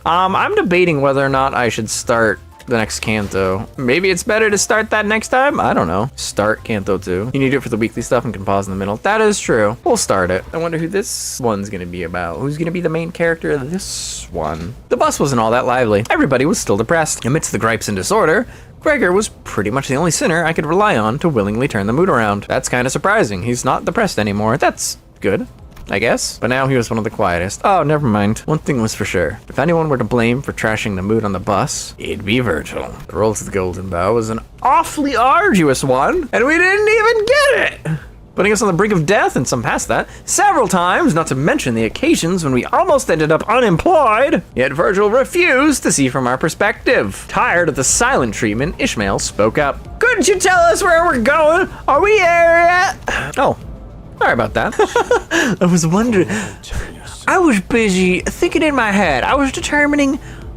I'm debating whether or not I should start the next Canto. Maybe it's better to start that next time? I don't know. Start Canto 2. You need it for the weekly stuff and can pause in the middle. That is true. We'll start it. I wonder who this one's gonna be about. Who's gonna be the main character of this one? The bus wasn't all that lively. Everybody was still depressed. Amidst the gripes and disorder, Gregor was pretty much the only sinner I could rely on to willingly turn the mood around. That's kind of surprising. He's not depressed anymore. That's good, I guess. But now he was one of the quietest. Oh, never mind. One thing was for sure. If anyone were to blame for trashing the mood on the bus, it'd be Virgil. The roll to the Golden Bow was an awfully arduous one, and we didn't even get it! Putting us on the brink of death, and some past that, several times, not to mention the occasions when we almost ended up unemployed. Yet Virgil refused to see from our perspective. Tired of the silent treatment, Ishmael spoke up. Couldn't you tell us where we're going? Are we there yet? Oh. Sorry about that. I was wondering. I was busy thinking in my head. I was determining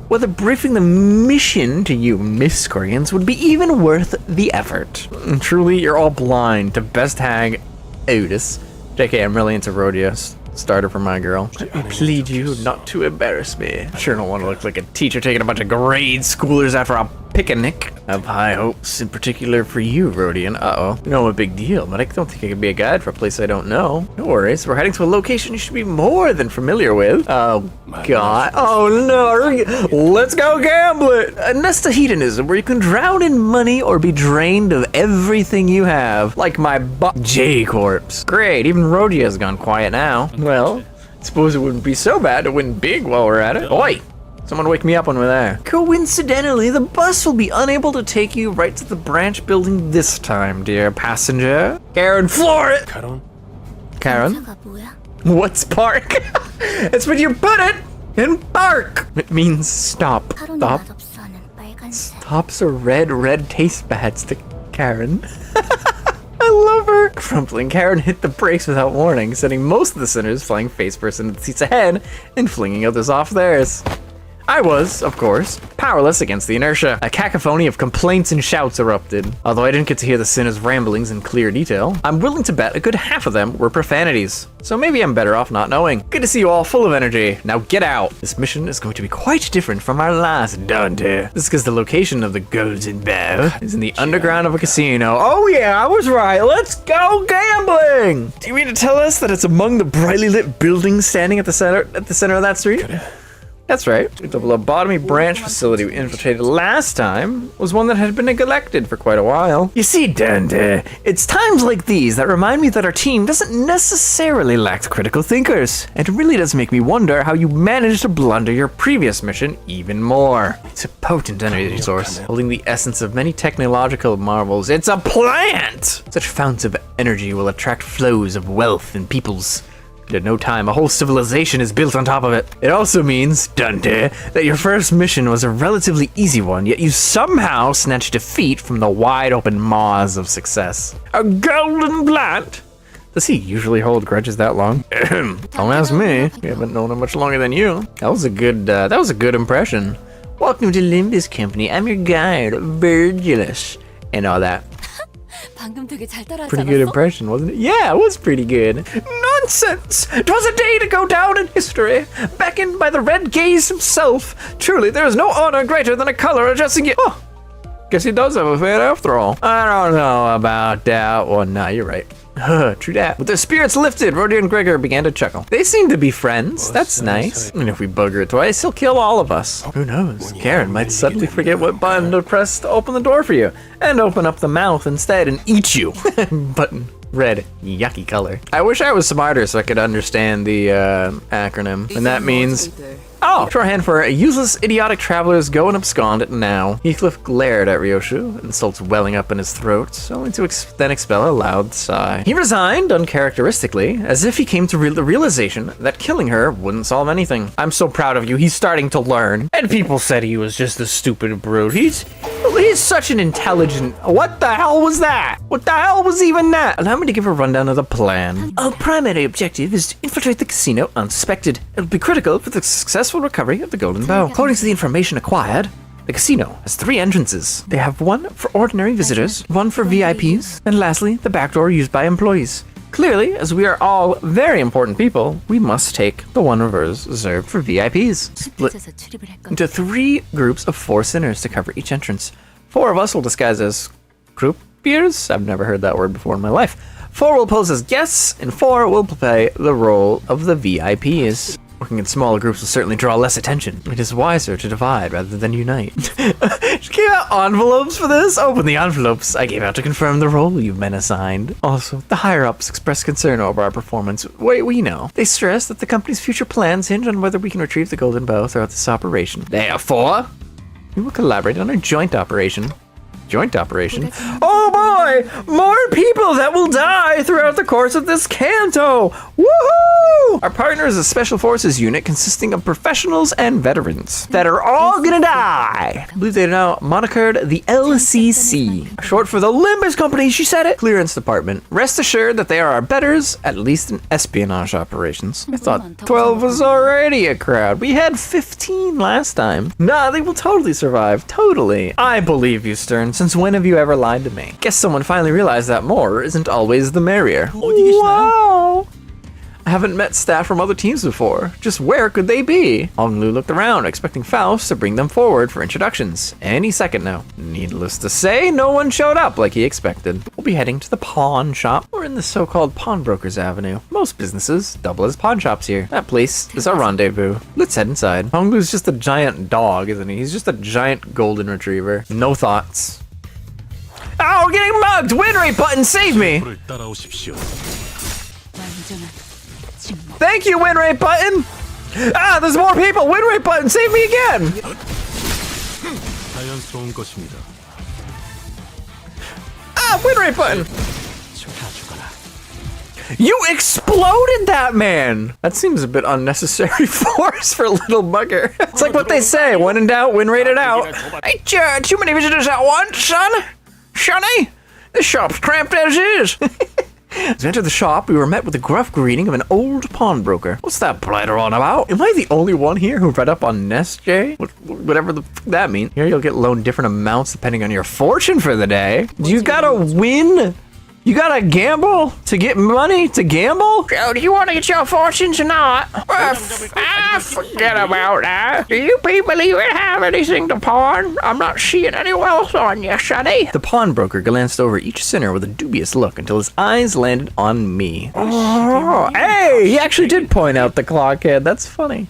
whether briefing the mission to you miscreants would be even worth the effort. And truly, you're all blind to best hag Otis. JK, I'm really into rodeo. Starter for my girl. Let me plead you not to embarrass me. Sure don't want to look like a teacher taking a bunch of grade schoolers out for a picnic. I have high hopes, in particular for you, Rodian. Uh-oh. No a big deal, but I don't think I could be a guide for a place I don't know. No worries, we're heading to a location you should be more than familiar with. Oh, God. Oh, no. Let's go gambling. A nest of hedonism where you can drown in money or be drained of everything you have. Like my J-Corpse. Great, even Rodia's gone quiet now. Well, suppose it wouldn't be so bad to win big while we're at it. Oi! Someone wake me up when we're there. Coincidentally, the bus will be unable to take you right to the branch building this time, dear passenger. Karen, floor it! Karen? What's park? It's when you put it in park! It means stop. Stop. Stops are red taste pads to Karen. I love her. Crumpling, Karen hit the brakes without warning, sending most of the sinners flying face first into the seats ahead and flinging others off theirs. I was, of course, powerless against the inertia. A cacophony of complaints and shouts erupted. Although I didn't get to hear the sinners' ramblings in clear detail, I'm willing to bet a good half of them were profanities. So maybe I'm better off not knowing. Good to see you all full of energy. Now get out. This mission is going to be quite different from our last Dante. This is because the location of the Golden Bow is in the underground of a casino. Oh yeah, I was right. Let's go gambling. Do you mean to tell us that it's among the brightly lit buildings standing at the center of that street? That's right. The lobotomy branch facility we infiltrated last time was one that had been neglected for quite a while. You see, Dante, it's times like these that remind me that our team doesn't necessarily lack critical thinkers. And it really does make me wonder how you managed to blunder your previous mission even more. It's a potent energy source, holding the essence of many technological marvels. It's a plant! Such founts of energy will attract flows of wealth and peoples. In no time, a whole civilization is built on top of it. It also means, Dante, that your first mission was a relatively easy one, yet you somehow snatched defeat from the wide-open maws of success. A golden plant? Does he usually hold grudges that long? Don't ask me. We haven't known him much longer than you. That was a good impression. Welcome to Limbus Company. I'm your guide, Virgilus, and all that. Pretty good impression, wasn't it? Yeah, it was pretty good. Nonsense! 'Twas a day to go down in history, beckoned by the red gaze himself. Truly, there is no honor greater than a color adjusting you. Oh, guess he does have a fan after all. I don't know about that one. Nah, you're right. True that. With their spirits lifted, Roddy and Gregor began to chuckle. They seem to be friends. That's nice. And if we bugger it twice, he'll kill all of us. Who knows? Karen might suddenly forget what button to press to open the door for you, and open up the mouth instead and eat you. Button. Red. Yucky color. I wish I was smarter so I could understand the acronym. And that means... Oh, shorthand for useless, idiotic travelers go and abscond now. Heathcliff glared at Ryoshu, insults welling up in his throat, only to then expel a loud sigh. He resigned, uncharacteristically, as if he came to the realization that killing her wouldn't solve anything. I'm so proud of you, he's starting to learn. And people said he was just a stupid brute. He's such an intelligent... What the hell was that? What the hell was even that? Allow me to give a rundown of the plan. Our primary objective is to infiltrate the casino unsuspected. It'll be critical for the successful recovery of the Golden Bow. According to the information acquired, the casino has 3 entrances. They have one for ordinary visitors, one for VIPs, and lastly, the back door used by employees. Clearly, as we are all very important people, we must take the one reserved for VIPs. Split into 3 groups of 4 sinners to cover each entrance. 4 of us will disguise as croupiers. I've never heard that word before in my life. 4 will pose as guests, and 4 will play the role of the VIPs. Working in smaller groups will certainly draw less attention. It is wiser to divide rather than unite. She gave out envelopes for this? Open the envelopes I gave out to confirm the role you've been assigned. Also, the higher-ups expressed concern over our performance. Wait, we know. They stress that the company's future plans hinge on whether we can retrieve the golden bow throughout this operation. Therefore, we will collaborate on a joint operation. Joint operation? Oh boy! More people that will die throughout the course of this Canto! Woohoo! Our partner is a special forces unit consisting of professionals and veterans that are all gonna die. I believe they are now monikered the LCC, short for the Limbus Company, she said it. Clearance department. Rest assured that they are our betters, at least in espionage operations. I thought 12 was already a crowd. We had 15 last time. Nah, they will totally survive. Totally. I believe you, Stern. Since when have you ever lied to me? Guess someone finally realized that more isn't always the merrier. Wow! I haven't met staff from other teams before. Just where could they be? Honglu looked around, expecting Faust to bring them forward for introductions. Any second now. Needless to say, no one showed up like he expected. We'll be heading to the pawn shop. We're in the so-called Pawnbrokers Avenue. Most businesses double as pawn shops here. That place is our rendezvous. Let's head inside. Honglu's just a giant dog, isn't he? He's just a giant golden retriever. No thoughts. Oh, getting mugged! Win rate button, save me! Thank you, win rate button! Ah, there's more people! Win rate button, save me again! Ah, win rate button! You exploded that man! That seems a bit unnecessary force for a little bugger. It's like what they say, when in doubt, win rate it out. Hey, too many visitors at once, son? Sonny? This shop's cramped as is. As we entered the shop, we were met with the gruff greeting of an old pawnbroker. What's that blighter on about? Am I the only one here who read up on Nest J? Whatever that means. Here you'll get loaned different amounts depending on your fortune for the day. You gotta win? You gotta gamble to get money to gamble? So do you want to get your fortunes or not? Forget about that. Do you people even have anything to pawn? I'm not seeing any wealth on you, sonny. The pawnbroker glanced over each sinner with a dubious look until his eyes landed on me. Oh, hey, he actually did point out the clockhead. That's funny.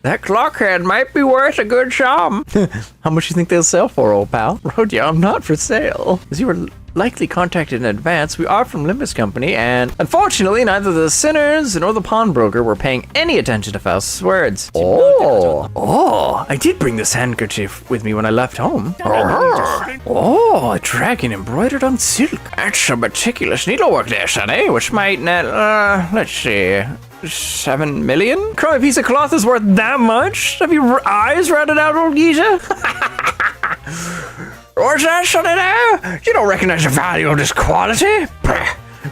That clockhead might be worth a good sum. How much do you think they'll sell for, old pal? Rodya, I'm not for sale. As you were likely contacted in advance, we are from Limbus Company, and unfortunately, neither the sinners nor the pawnbroker were paying any attention to Faust's words. Oh, I did bring this handkerchief with me when I left home. Oh, a dragon embroidered on silk. That's some meticulous needlework there, sonny, which might net, let's see, 7 million? Crummy piece of cloth is worth that much? Have your eyes rounded out, old geezer? What's that, sonny there? You don't recognize the value of this quality?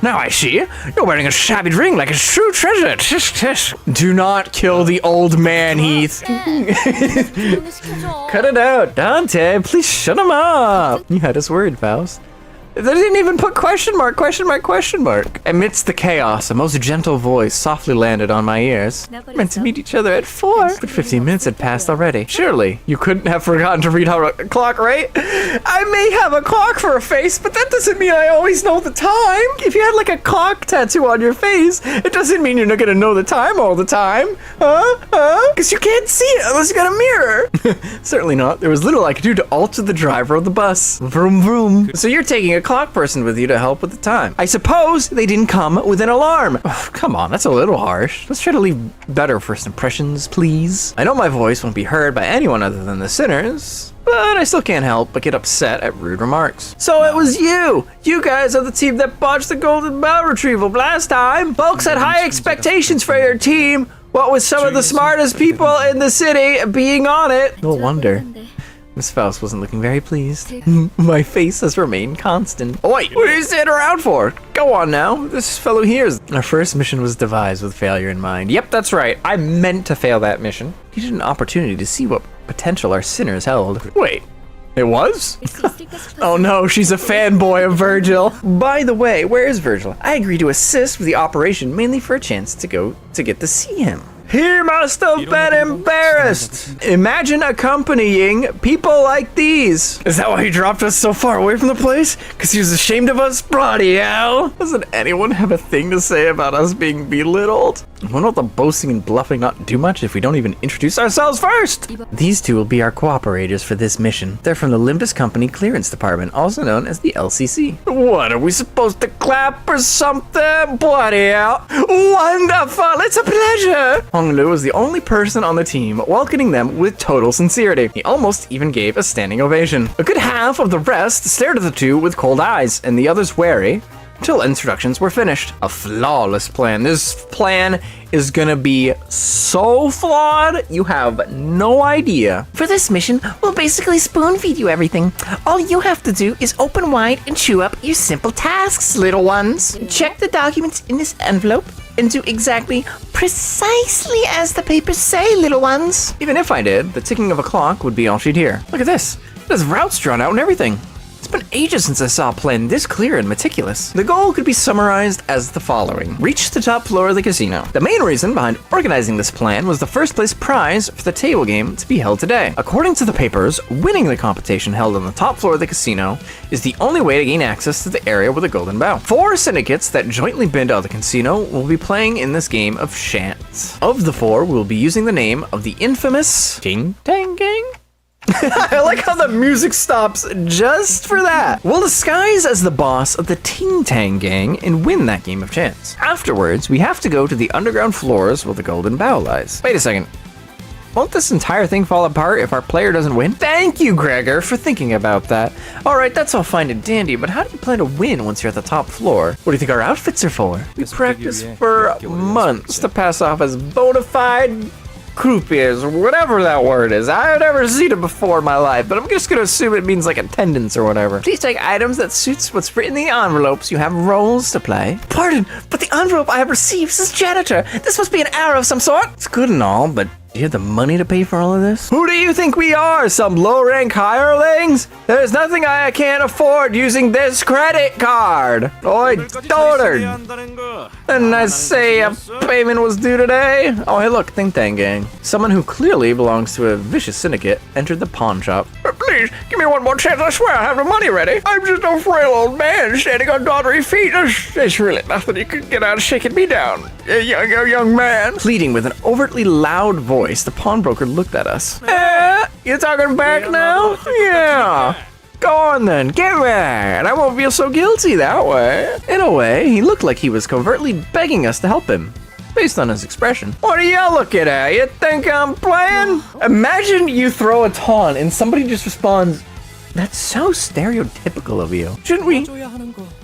Now I see. You're wearing a shabby ring like a true treasure. Tisk, tisk. Do not kill the old man, Heath. Cut it out. Dante, please shut him up. You had us worried, Faust. They didn't even put question mark, question mark, question mark. Amidst the chaos, a most gentle voice softly landed on my ears. We're meant to meet each other at 4. But 15 minutes had passed already. Surely, you couldn't have forgotten to read out a clock, right? I may have a clock for a face, but that doesn't mean I always know the time. If you had like a clock tattoo on your face, it doesn't mean you're not gonna know the time all the time. Because you can't see it unless you got a mirror. Certainly not. There was little I could do to alter the driver of the bus. Vroom, vroom. So you're taking a clock person with you to help with the time. I suppose they didn't come with an alarm. Oh, come on, that's a little harsh. Let's try to leave better first impressions, please. I know my voice won't be heard by anyone other than the sinners, but I still can't help but get upset at rude remarks. So it was you! You guys are the team that botched the golden bow retrieval last time. Folks had high expectations for your team. What with some of the smartest people in the city being on it. No wonder. Miss Faust wasn't looking very pleased. My face has remained constant. Oh, wait, what are you standing around for? Go on now. This fellow here's... Our first mission was devised with failure in mind. Yep, that's right. I meant to fail that mission. You had an opportunity to see what potential our sinners held. Wait, It was? Oh no, she's a fanboy of Virgil. By the way, where is Virgil? I agreed to assist with the operation mainly for a chance to get to see him. He must have been embarrassed. Imagine accompanying people like these. Is that why he dropped us so far away from the place? Because he was ashamed of us? Bloody hell. Doesn't anyone have a thing to say about us being belittled? Why don't the boasting and bluffing not do much if we don't even introduce ourselves first? These two will be our cooperators for this mission. They're from the Limbus Company Clearance Department, also known as the LCC. What, are we supposed to clap or something? Bloody hell. Wonderful, it's a pleasure. Honglu was the only person on the team welcoming them with total sincerity. He almost even gave a standing ovation. A good half of the rest stared at the two with cold eyes, and the others wary, until introductions were finished. A flawless plan. This plan is gonna be so flawed, you have no idea. For this mission, we'll basically spoon feed you everything. All you have to do is open wide and chew up your simple tasks, little ones. Check the documents in this envelope and do exactly precisely as the papers say, little ones. Even if I did, the ticking of a clock would be all she'd hear. Look at this. There's routes drawn out and everything. It's been ages since I saw a plan this clear and meticulous. The goal could be summarized as the following. Reach the top floor of the casino. The main reason behind organizing this plan was the first place prize for the table game to be held today. According to the papers, winning the competition held on the top floor of the casino is the only way to gain access to the area with a golden bow. 4 syndicates that jointly bid out the casino will be playing in this game of chance. Of the 4, we'll be using the name of the infamous Ting Tang Gang. I like how the music stops just for that. We'll disguise as the boss of the Ting Tang Gang and win that game of chance. Afterwards, we have to go to the underground floors where the golden bow lies. Wait a second. Won't this entire thing fall apart if our player doesn't win? Thank you, Gregor, for thinking about that. Alright, that's all fine and dandy, but how do you plan to win once you're at the top floor? What do you think our outfits are for? We practiced for months to pass off as bona fide croupiers, or whatever that word is. I've never seen it before in my life, but I'm just gonna assume it means like attendance or whatever. Please take items that suits what's written in the envelopes. You have roles to play. Pardon, but the envelope I have received says janitor. This must be an error of some sort. It's good and all, but do you have the money to pay for all of this? Who do you think we are? Some low-rank hirelings? There's nothing I can't afford using this credit card. Oi, daughter. Didn't I say a payment was due today? Oh, hey, look, Think Tang Gang. Someone who clearly belongs to a vicious syndicate entered the pawn shop. Please, give me one more chance. I swear I have the money ready. I'm just a frail old man standing on tawdry feet. There's really nothing you can get out of shaking me down, young man. Pleading with an overtly loud voice, the pawnbroker looked at us. You talking back now? Yeah. Go on then, get mad. I won't feel so guilty that way. In a way, he looked like he was covertly begging us to help him, based on his expression. What are you looking at? You think I'm playing? Imagine you throw a taunt and somebody just responds, that's so stereotypical of you. Shouldn't we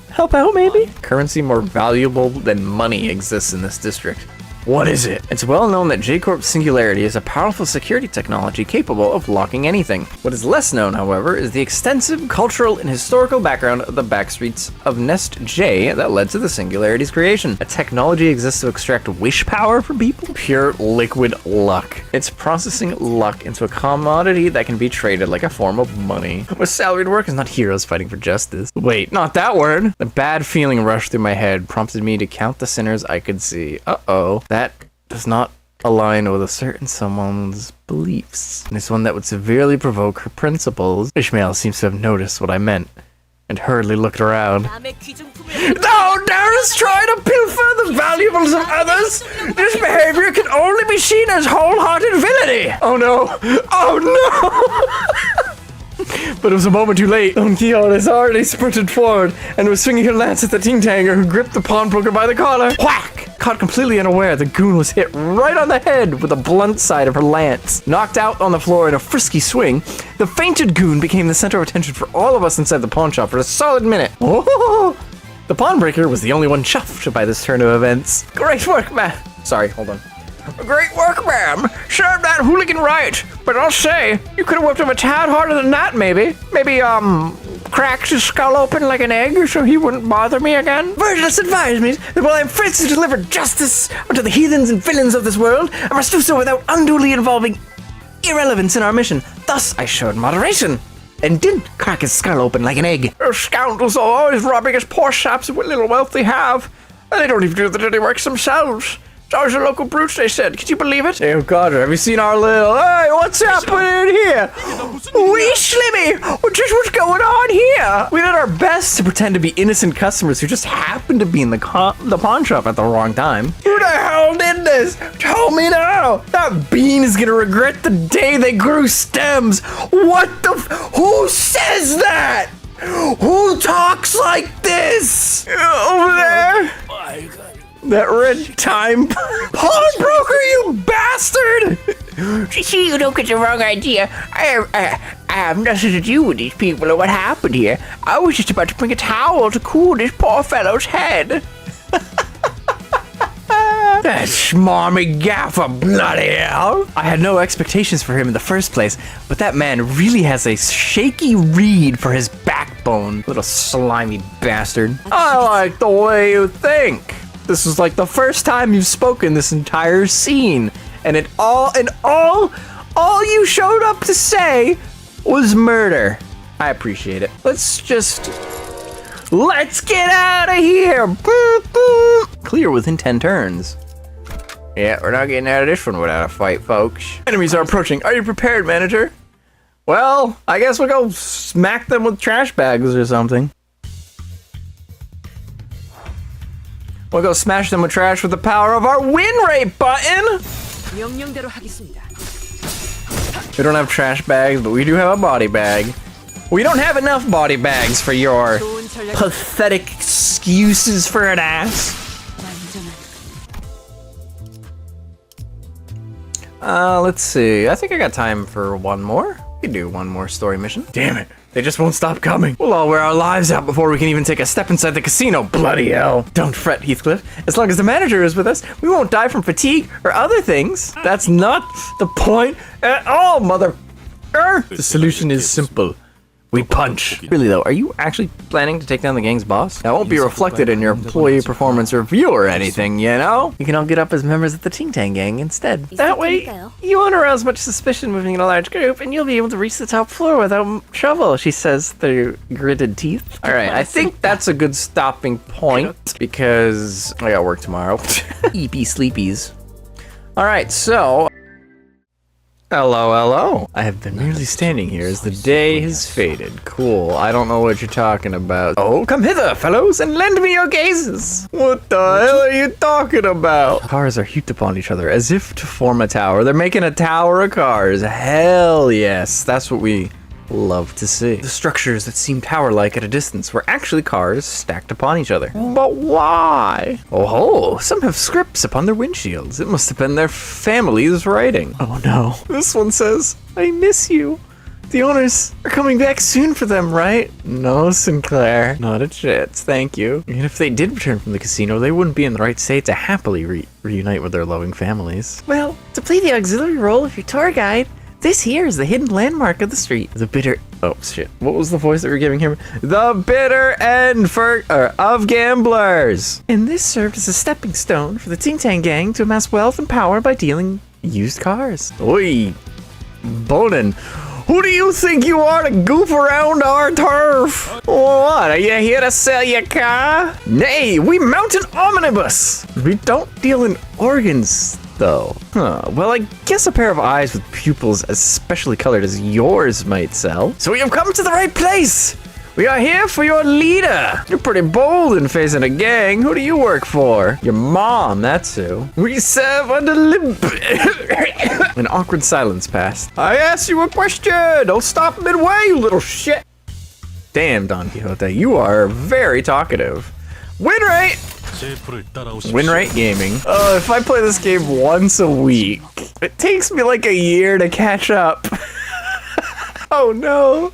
help out maybe? Currency more valuable than money exists in this district. What is it? It's well known that J-Corp's Singularity is a powerful security technology capable of locking anything. What is less known, however, is the extensive cultural and historical background of the backstreets of Nest J that led to the Singularity's creation. A technology exists to extract wish power from people? Pure liquid luck. It's processing luck into a commodity that can be traded like a form of money. With salaried work is not heroes fighting for justice. Wait, not that word! A bad feeling rushed through my head, prompted me to count the sinners I could see. Uh-oh. That does not align with a certain someone's beliefs. And it's one that would severely provoke her principles. Ishmael seems to have noticed what I meant and hurriedly looked around. Thou darest try to pilfer the valuables of others? This behavior can only be seen as wholehearted villainy. Oh no! Oh no! But it was a moment too late. Don Quixote has already sprinted forward and was swinging her lance at the Ting-Tanger, who gripped the pawnbroker by the collar. Whack! Caught completely unaware, the goon was hit right on the head with the blunt side of her lance. Knocked out on the floor in a frisky swing, the fainted goon became the center of attention for all of us inside the pawn shop for a solid minute. Oh! The pawnbreaker was the only one chuffed by this turn of events. Great work, man. Sorry, hold on. Great work, ma'am. Served that hooligan right. But I'll say, you could have whipped him a tad harder than that, maybe. Maybe, cracked his skull open like an egg so he wouldn't bother me again. Virgilus advised me that while I'm free to deliver justice unto the heathens and villains of this world, I must do so without unduly involving irrelevance in our mission. Thus, I showed moderation. and didn't crack his skull open like an egg. Those scoundrels are always robbing us poor saps of what little wealth they have. And they don't even do the dirty works themselves. It's always the local brutes, they said. Could you believe it? Hey, God, have you seen our little... Hey, what's happening here? Wee Slimmy! Just what's going on here? We did our best to pretend to be innocent customers who just happened to be in the pawn shop at the wrong time. Who the hell did this? Tell me now. That bean is gonna regret the day they grew stems. What the who says that? Who talks like this? Over there? That red time pawnbroker, you bastard! See, you don't get the wrong idea. I have nothing to do with these people or what happened here. I was just about to bring a towel to cool this poor fellow's head. That smarmy gaffer, bloody hell! I had no expectations for him in the first place, but that man really has a shaky reed for his backbone. Little slimy bastard. I like the way you think. This was like the first time you've spoken this entire scene, and all you showed up to say was murder. I appreciate it. Let's get out of here. Boop, boop. Clear within 10 turns. Yeah, we're not getting out of this one without a fight, folks. Enemies are approaching. Are you prepared, manager? Well, I guess we'll go smack them with trash bags or something. We'll go smash them with trash with the power of our win rate button! We don't have trash bags, but we do have a body bag. We don't have enough body bags for your pathetic excuses for an ass. Let's see. I think I got time for one more. We can do one more story mission. Damn it. They just won't stop coming. We'll all wear our lives out before we can even take a step inside the casino. Bloody hell. Don't fret, Heathcliff. As long as the manager is with us, we won't die from fatigue or other things. That's not the point at all, mother... The solution is simple. We punch. Really though, are you actually planning to take down the gang's boss? That won't be reflected in your employee performance review or anything, you know? You can all get up as members of the Ting Tang gang instead. That way, you won't arouse much suspicion moving in a large group, and you'll be able to reach the top floor without trouble, she says through gritted teeth. Alright, I think that's a good stopping point, because I got work tomorrow. EP sleepies. Alright, so... Hello, hello. I have been merely standing here as the day has faded. Cool, I don't know what you're talking about. Oh, come hither, fellows, and lend me your gazes. What the hell are you talking about? Cars are heaped upon each other as if to form a tower. They're making a tower of cars. Hell yes, that's what we love to see. The structures that seem tower-like at a distance were actually cars stacked upon each other. But why? Oh, some have scripts upon their windshields. It must have been their family's writing. Oh no. This one says, I miss you. The owners are coming back soon for them, right? No, Sinclair. Not a chance, thank you. And if they did return from the casino, they wouldn't be in the right state to happily reunite with their loving families. Well, to play the auxiliary role of your tour guide, this here is the hidden landmark of the street. The bitter... Oh, shit. What was the voice that we were giving him? The bitter end of gamblers. And this served as a stepping stone for the Ting Tang gang to amass wealth and power by dealing used cars. Oi, Bonin. Who do you think you are to goof around our turf? What, are you here to sell your car? Nay, we mount an omnibus. We don't deal in organs, though. Huh, well, I guess a pair of eyes with pupils as specially colored as yours might sell. So you've come to the right place. We are here for your leader. You're pretty bold in facing a gang. Who do you work for? Your mom, that's who. We serve under An awkward silence passed. I asked you a question. Don't stop midway, you little shit. Damn, Don Quixote, you are very talkative. Win rate! Win rate gaming. Oh, if I play this game once a week, it takes me like a year to catch up. Oh no.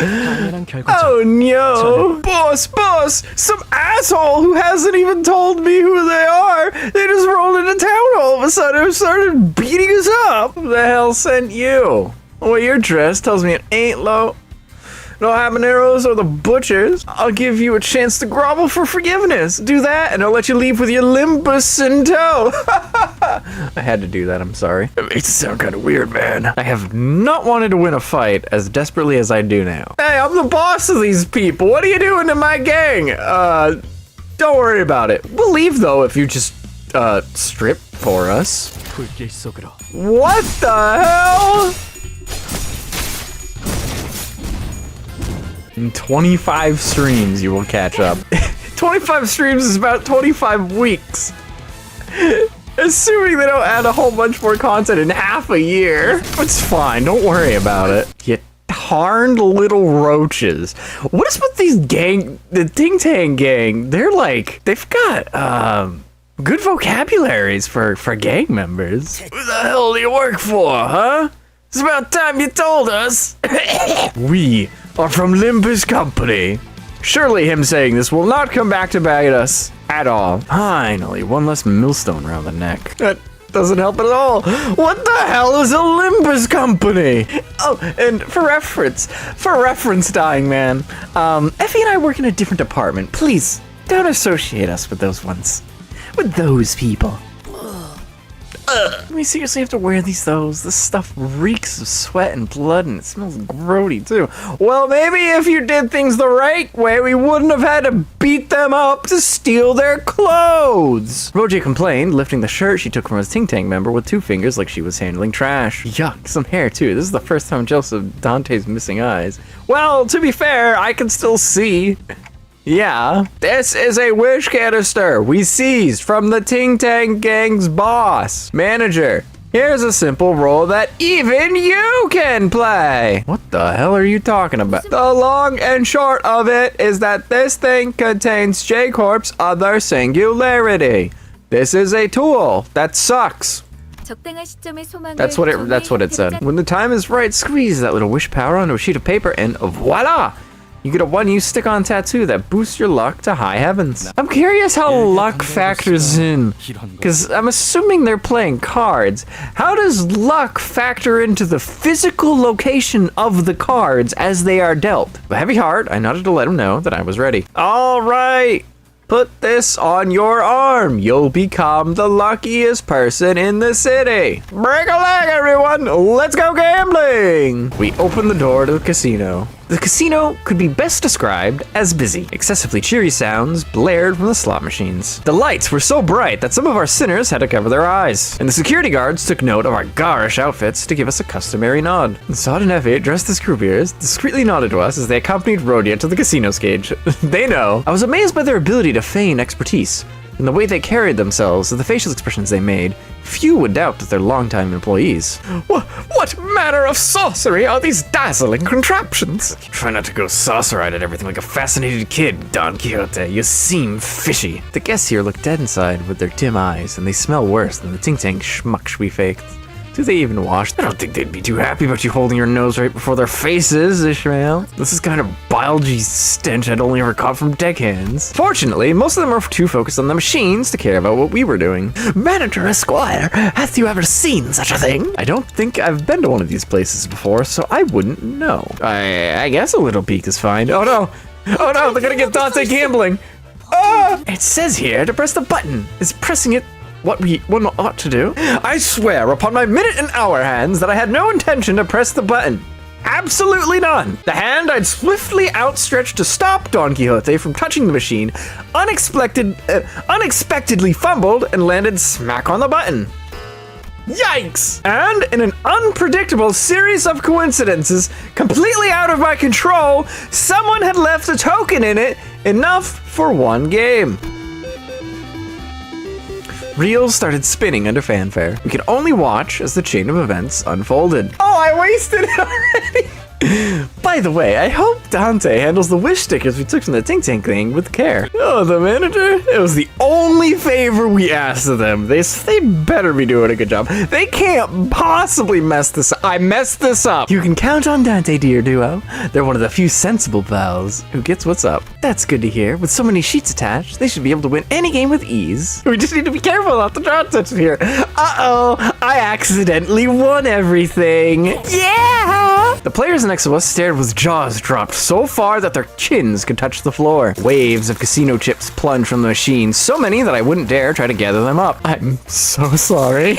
Oh no! Boss! Some asshole who hasn't even told me who they are! They just rolled into town all of a sudden and started beating us up! Who the hell sent you? The way you're dressed tells me it ain't low. No habaneros or the butchers. I'll give you a chance to grovel for forgiveness. Do that, and I'll let you leave with your Limbus in tow. I had to do that, I'm sorry. It makes it sound kind of weird, man. I have not wanted to win a fight as desperately as I do now. Hey, I'm the boss of these people. What are you doing to my gang? Don't worry about it. We'll leave, though, if you just, strip for us. What the hell? In 25 streams, you will catch up. 25 streams is about 25 weeks. Assuming they don't add a whole bunch more content in half a year. It's fine, don't worry about it. You tarned little roaches. What is with these the Ting Tang gang? They're like, they've got, good vocabularies for gang members. Who the hell do you work for, huh? It's about time you told us. We are from Limbus Company. Surely him saying this will not come back to bite us at all. Finally, one less millstone around the neck. That doesn't help at all. What the hell is a Limbus Company? Oh, and for reference, dying man, Effie and I work in a different department. Please, don't associate us with those ones. With those people. We seriously have to wear those. This stuff reeks of sweat and blood, and it smells grody too. Well, maybe if you did things the right way, we wouldn't have had to beat them up to steal their clothes. Roger complained, lifting the shirt she took from a Ting Tang member with 2 fingers like she was handling trash. Yuck, some hair too. This is the first time Joseph Dante's missing eyes. Well, to be fair, I can still see. Yeah, this is a wish canister we seized from the Ting Tang gang's boss. Manager, here's a simple role that even you can play. What the hell are you talking about? The long and short of it is that this thing contains J-Corp's other singularity. This is a tool that sucks. That's what it said. When the time is right, squeeze that little wish power onto a sheet of paper and voila! You get a one-use stick-on tattoo that boosts your luck to high heavens. I'm curious how luck factors in, because I'm assuming they're playing cards. How does luck factor into the physical location of the cards as they are dealt? With a heavy heart, I nodded to let him know that I was ready. All right, put this on your arm. You'll become the luckiest person in the city. Break a leg, everyone. Let's go gambling. We open the door to the casino. The casino could be best described as busy. Excessively cheery sounds blared from the slot machines. The lights were so bright that some of our sinners had to cover their eyes. And the security guards took note of our garish outfits to give us a customary nod. Sod and Effie, dressed as croupiers, discreetly nodded to us as they accompanied Rhodia to the casino stage. They know. I was amazed by their ability to feign expertise. And the way they carried themselves, and the facial expressions they made, few would doubt that they're longtime employees. What manner of sorcery are these dazzling contraptions? Try not to go saucer-eyed at everything like a fascinated kid, Don Quixote. You seem fishy. The guests here look dead inside with their dim eyes, and they smell worse than the Ting Tang schmucks we faked. Do they even wash? I don't think they'd be too happy about you holding your nose right before their faces, Ishmael. This is kind of bilgy stench I'd only ever caught from deckhands. Fortunately, most of them are too focused on the machines to care about what we were doing. Manager Esquire, hath you ever seen such a thing? I don't think I've been to one of these places before, so I wouldn't know. I guess a little peek is fine. Oh no, they're gonna get Dante gambling. Ah! It says here to press the button. Is pressing it what one ought to do? I swear upon my minute and hour hands that I had no intention to press the button. Absolutely none. The hand I'd swiftly outstretched to stop Don Quixote from touching the machine unexpectedly fumbled and landed smack on the button. Yikes! And in an unpredictable series of coincidences, completely out of my control, someone had left a token in it, enough for one game. Reels started spinning under fanfare. We could only watch as the chain of events unfolded. Oh, I wasted it already! By the way, I hope Dante handles the wish stickers we took from the Ting Tang thing with care. Oh, the manager? It was the only favor we asked of them. They better be doing a good job. They can't possibly mess this up. I messed this up. You can count on Dante, dear duo. They're one of the few sensible pals who gets what's up. That's good to hear. With so many sheets attached, they should be able to win any game with ease. We just need to be careful not to draw attention here. Uh-oh, I accidentally won everything. Yeah! The players next to us stared with jaws dropped so far that their chins could touch the floor. Waves of casino chips plunged from the machine, so many that I wouldn't dare try to gather them up. I'm so sorry.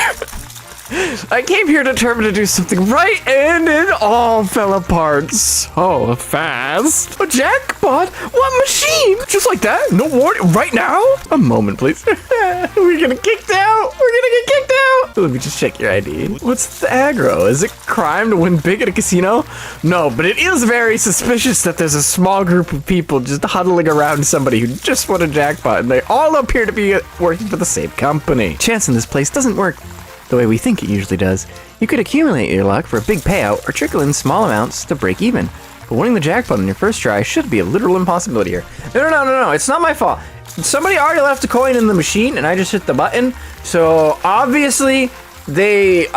I came here determined to do something right, and it all fell apart so fast. A jackpot? What machine? Just like that? No warning? Right now? A moment, please. We're gonna get kicked out. We're gonna get kicked out. Let me just check your ID. What's the aggro? Is it crime to win big at a casino? No, but it is very suspicious that there's a small group of people just huddling around somebody who just won a jackpot, and they all appear to be working for the same company. Chance in this place doesn't work the way we think it usually does. You could accumulate your luck for a big payout or trickle in small amounts to break even. But winning the jackpot on your first try should be a literal impossibility here. No, it's not my fault. Somebody already left a coin in the machine and I just hit the button. So obviously the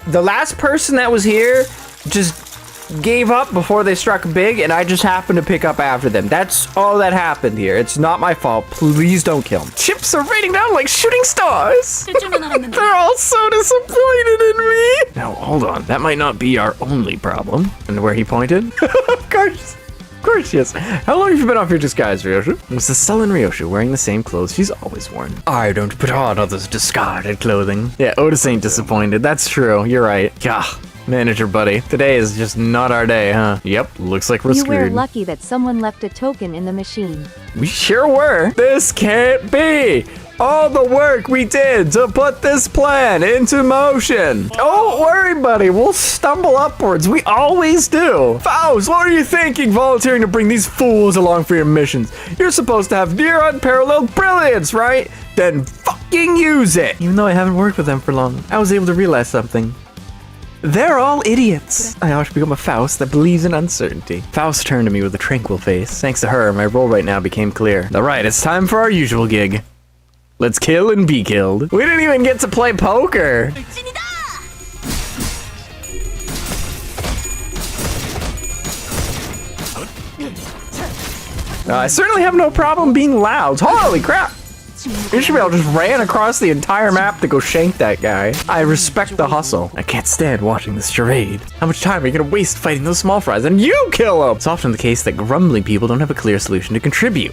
last person that was here just gave up before they struck big, and I just happened to pick up after them. That's all that happened here. It's not my fault. Please don't kill me. Chips are raining down like shooting stars. They're all so disappointed in me. Now, hold on. That might not be our only problem. And where he pointed? Of course, yes. How long have you been off your disguise, Ryoshu? It was the sullen Ryoshu wearing the same clothes she's always worn. I don't put on others' discarded clothing. Yeah, Otis ain't disappointed. That's true. You're right. Gah. Manager buddy, today is just not our day, huh? Yep, looks like we're screwed. You were lucky that someone left a token in the machine. We sure were. This can't be. All the work we did to put this plan into motion. Don't worry, buddy. We'll stumble upwards. We always do. Faust, what are you thinking volunteering to bring these fools along for your missions? You're supposed to have near unparalleled brilliance, right? Then fucking use it. Even though I haven't worked with them for long, I was able to realize something. They're all idiots. I ought to become a Faust that believes in uncertainty. Faust turned to me with a tranquil face. Thanks to her, my role right now became clear. All right, it's time for our usual gig. Let's kill and be killed. We didn't even get to play poker. I certainly have no problem being loud. Holy crap. Ishmael just ran across the entire map to go shank that guy. I respect the hustle. I can't stand watching this charade. How much time are you gonna waste fighting those small fries? And you kill them! It's often the case that grumbling people don't have a clear solution to contribute.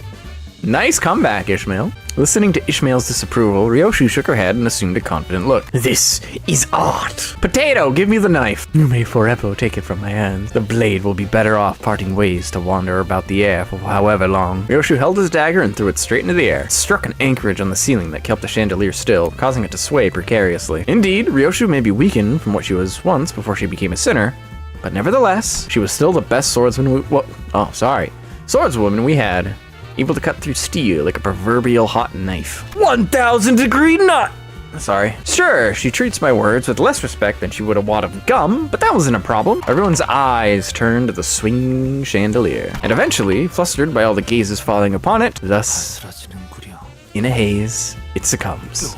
Nice comeback, Ishmael. Listening to Ishmael's disapproval, Ryoshu shook her head and assumed a confident look. This is art. Potato, give me the knife. You may forever take it from my hands. The blade will be better off parting ways to wander about the air for however long. Ryoshu held his dagger and threw it straight into the air. It struck an anchorage on the ceiling that kept the chandelier still, causing it to sway precariously. Indeed, Ryoshu may be weakened from what she was once before she became a sinner, but nevertheless, she was still the best swordswoman we had. Able to cut through steel like a proverbial hot knife. 1,000 degree nut! Sorry. Sure, she treats my words with less respect than she would a wad of gum, but that wasn't a problem. Everyone's eyes turned to the swinging chandelier. And eventually, flustered by all the gazes falling upon it, thus, in a haze, it succumbs.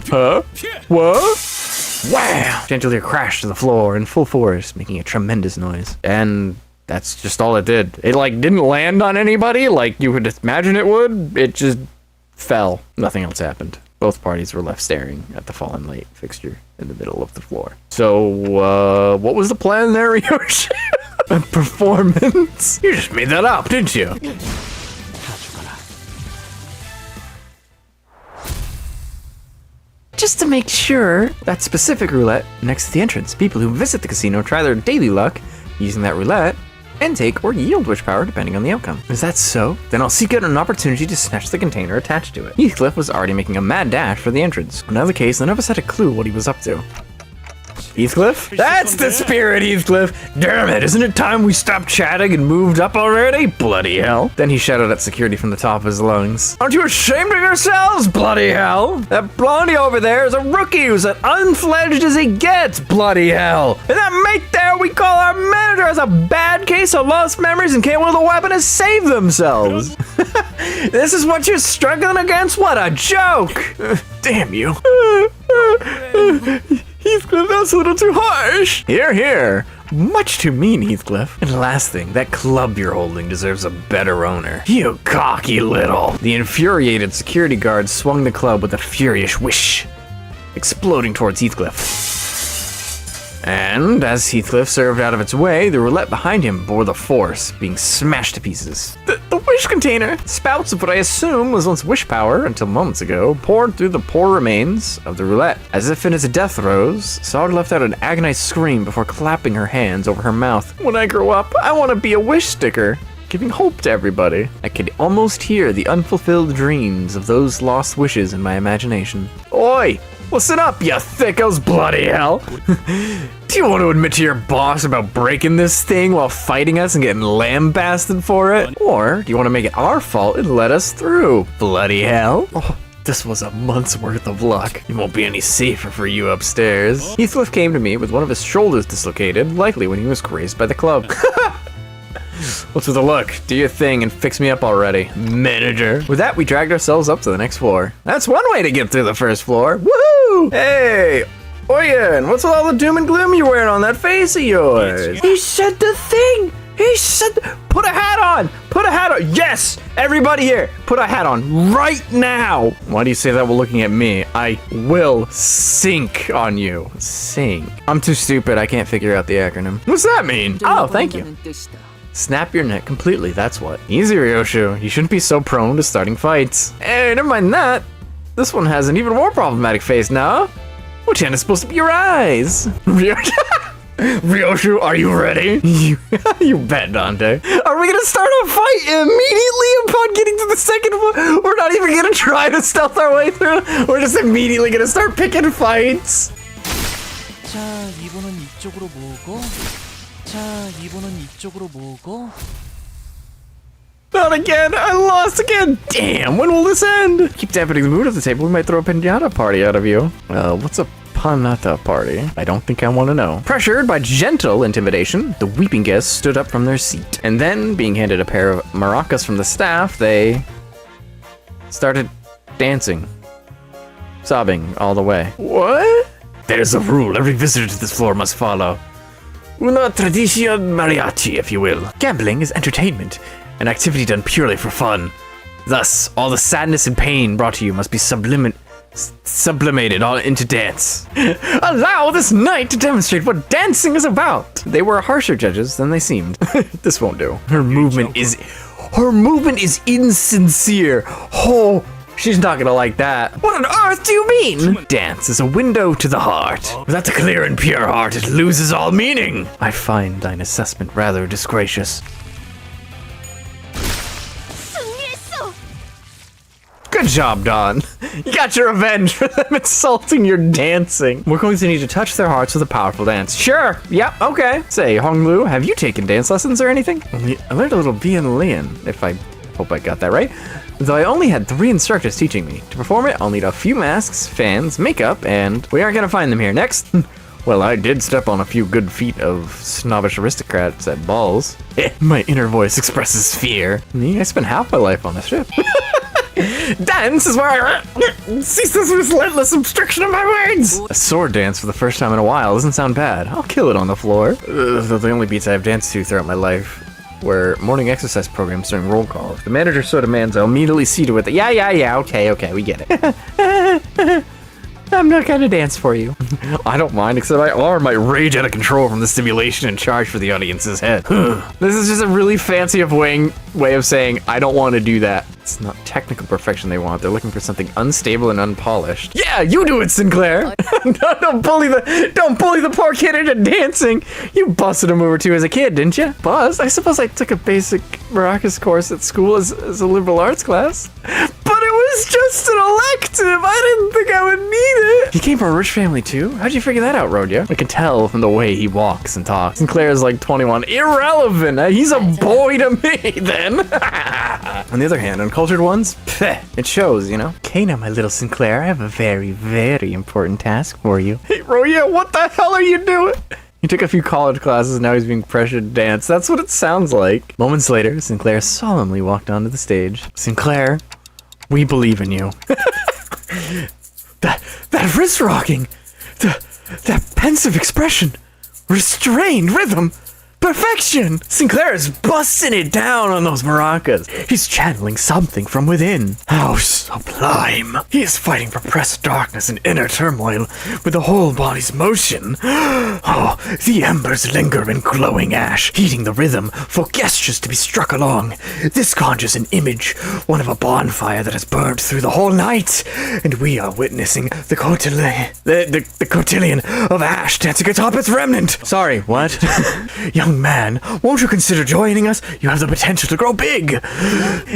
Huh? What? Wow! Chandelier crashed to the floor in full force, making a tremendous noise. And that's just all it did. It didn't land on anybody like you would imagine it would. It just fell. Nothing else happened. Both parties were left staring at the fallen light fixture in the middle of the floor. So, what was the plan there, Ryoshu? A performance? You just made that up, didn't you? Just to make sure, that specific roulette next to the entrance. People who visit the casino try their daily luck using that roulette and take or yield wish power depending on the outcome. Is that so? Then I'll seek out an opportunity to snatch the container attached to it. Heathcliff was already making a mad dash for the entrance. In another case, none of us had a clue what he was up to. Heathcliff? That's the spirit, Heathcliff! Damn it, isn't it time we stopped chatting and moved up already? Bloody hell. Then he shouted at security from the top of his lungs. Aren't you ashamed of yourselves? Bloody hell. That blondie over there is a rookie who's as unfledged as he gets. Bloody hell. And that mate there we call our manager has a bad case of lost memories and can't wield a weapon to save themselves. This is what you're struggling against? What a joke! Damn you. Heathcliff, that's a little too harsh. Here, here. Much too mean, Heathcliff. And last thing, that club you're holding deserves a better owner. You cocky little. The infuriated security guard swung the club with a furious whish, exploding towards Heathcliff. And as Heathcliff served out of its way, the roulette behind him bore the force, being smashed to pieces. The wish container! Spouts of what I assume was once wish power, until moments ago, poured through the poor remains of the roulette. As if in its death throes, Sard left out an agonized scream before clapping her hands over her mouth. When I grow up, I want to be a wish sticker, giving hope to everybody. I could almost hear the unfulfilled dreams of those lost wishes in my imagination. Oi! Listen up, you thickos, bloody hell! Do you want to admit to your boss about breaking this thing while fighting us and getting lambasted for it? Or do you want to make it our fault and let us through, bloody hell? Oh, this was a month's worth of luck. It won't be any safer for you upstairs. Heathcliff came to me with one of his shoulders dislocated, likely when he was grazed by the club. What's with the look? Do your thing and fix me up already, manager. With that, we dragged ourselves up to the next floor. That's one way to get through the first floor. Woohoo! Hey, Oyen, what's with all the doom and gloom you're wearing on that face of yours? He said the thing. He said, put a hat on. Put a hat on. Yes, everybody here, put a hat on right now. Why do you say that while looking at me? I will sink on you. Sink. I'm too stupid. I can't figure out the acronym. What's that mean? Oh, thank you. Snap your neck completely, that's what. Easy, Ryoshu. You shouldn't be so prone to starting fights. Hey, never mind that. This one has an even more problematic face now. Which hand is supposed to be your eyes? Ryoshu, are you ready? You bet, Dante. Are we gonna start a fight immediately upon getting to the second one? We're not even gonna try to stealth our way through. We're just immediately gonna start picking fights. 자, 2번은 이쪽으로 모으고 자, 2번은 이쪽으로 모으고 Not again! I lost again! Damn, when will this end? Keep dampening the mood of the table, we might throw a pinata party out of you. What's a panata party? I don't think I want to know. Pressured by gentle intimidation, the weeping guests stood up from their seat. And then, being handed a pair of maracas from the staff, they started dancing. Sobbing all the way. What? There's a rule every visitor to this floor must follow. Una tradition mariachi, if you will. Gambling is entertainment, an activity done purely for fun. Thus, all the sadness and pain brought to you must be sublimated all into dance. Allow this night to demonstrate what dancing is about. They were harsher judges than they seemed. This won't do. Her movement is insincere. Oh, she's not gonna like that. What on earth do you mean? Dance is a window to the heart. Without the clear and pure heart, it loses all meaning. I find thine assessment rather disgracious. Good job, Don. You got your revenge for them insulting your dancing. We're going to need to touch their hearts with a powerful dance. Sure. Yep. Okay. Say, Honglu, have you taken dance lessons or anything? I learned a little Bien Lian, if I hope I got that right. Though I only had 3 instructors teaching me. To perform it, I'll need a few masks, fans, makeup, and we aren't gonna find them here. Next. Well, I did step on a few good feet of snobbish aristocrats at balls. My inner voice expresses fear. I spent half my life on a ship. Dance is where I cease this relentless obstruction of my words. A sword dance for the first time in a while doesn't sound bad. I'll kill it on the floor. The only beats I've danced to throughout my life were morning exercise programs during roll call. If the manager so demands, I'll immediately see to it that yeah, okay, we get it. I'm not gonna dance for you. I don't mind, except my arm might rage out of control from the stimulation and charge for the audience's head. This is just a really fancy way of saying, I don't want to do that. It's not technical perfection they want. They're looking for something unstable and unpolished. Yeah, you do it, Sinclair! Don't bully the poor kid into dancing! You busted a move or two as a kid, didn't you? Buzz? I suppose I took a basic maracas course at school as a liberal arts class. But it was just an elective! I didn't think I would need it! He came from a rich family too? How'd you figure that out, Rodya? I can tell from the way he walks and talks. Sinclair's like 21. Irrelevant! He's a boy to me, then! On the other hand, uncultured ones? Pfeh, it shows, you know? Okay, now, my little Sinclair, I have a very, very important task for you. Hey, Rodya, what the hell are you doing? He took a few college classes and now he's being pressured to dance. That's what it sounds like. Moments later, Sinclair solemnly walked onto the stage. Sinclair, we believe in you. that wrist rocking, that pensive expression, restrained rhythm, Perfection! Sinclair is busting it down on those maracas. He's channeling something from within. How sublime. He is fighting repressed darkness and inner turmoil with the whole body's motion. Oh, the embers linger in glowing ash, heating the rhythm for gestures to be struck along. This conjures an image, one of a bonfire that has burned through the whole night, and we are witnessing the cotillion of ash dancing atop its remnant. Sorry, what? Young man, won't you consider joining us? You have the potential to grow big.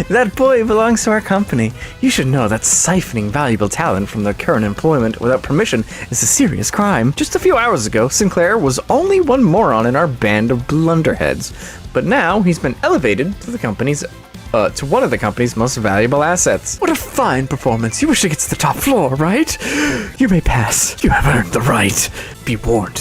That boy belongs to our company. You should know that siphoning valuable talent from their current employment without permission is a serious crime. Just a few hours ago, Sinclair was only one moron in our band of blunderheads, but now he's been elevated to one of the company's most valuable assets. What a fine performance. You wish to get to the top floor, right? You may pass. You have earned the right. Be warned,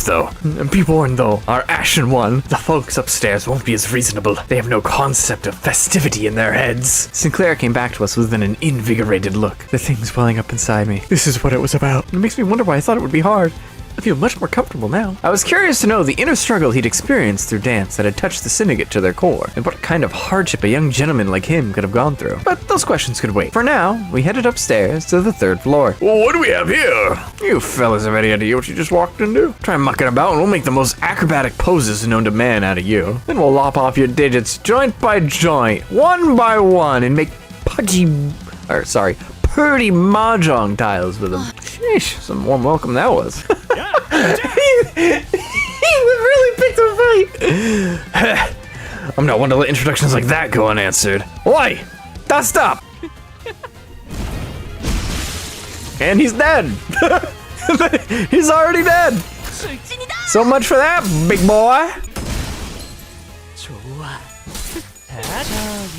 though. Our Ashen One, the folks upstairs won't be as reasonable. They have no concept of festivity in their heads. Sinclair came back to us with an invigorated look. The thing's welling up inside me. This is what it was about. It makes me wonder why I thought it would be hard. I feel much more comfortable now. I was curious to know the inner struggle he'd experienced through dance that had touched the syndicate to their core, and what kind of hardship a young gentleman like him could have gone through. But those questions could wait. For now, we headed upstairs to the 3rd floor. Well, what do we have here? You fellas have any idea what you just walked into? Try mucking about and we'll make the most acrobatic poses known to man out of you. Then we'll lop off your digits joint by joint, one by one, and make pretty mahjong tiles with them. Sheesh, some warm welcome that was. He really picked a fight. I'm not one to let introductions like that go unanswered. Oi! Dust up! And he's dead. He's already dead. So much for that, big boy. 좋아. 자,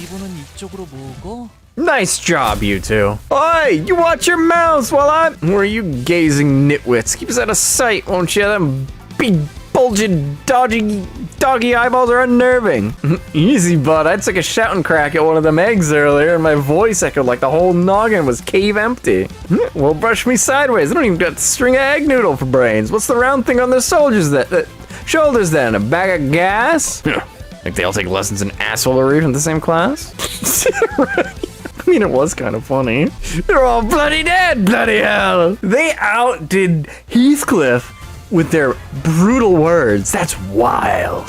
이번은 이쪽으로 모으고. Nice job, you two. Oi, you watch your mouths while who are you gazing nitwits? Keep us out of sight, won't you? Them big, bulging, doggy eyeballs are unnerving. Easy, bud. I took a shouting crack at one of them eggs earlier, and my voice echoed like the whole noggin was cave empty. Well, brush me sideways. I don't even got the string of egg noodle for brains. What's the round thing on their shoulders then? A bag of gas? Think they all take lessons in assholery from the same class? Right. I mean, it was kind of funny. They're all bloody dead, bloody hell. They outdid Heathcliff with their brutal words. That's wild.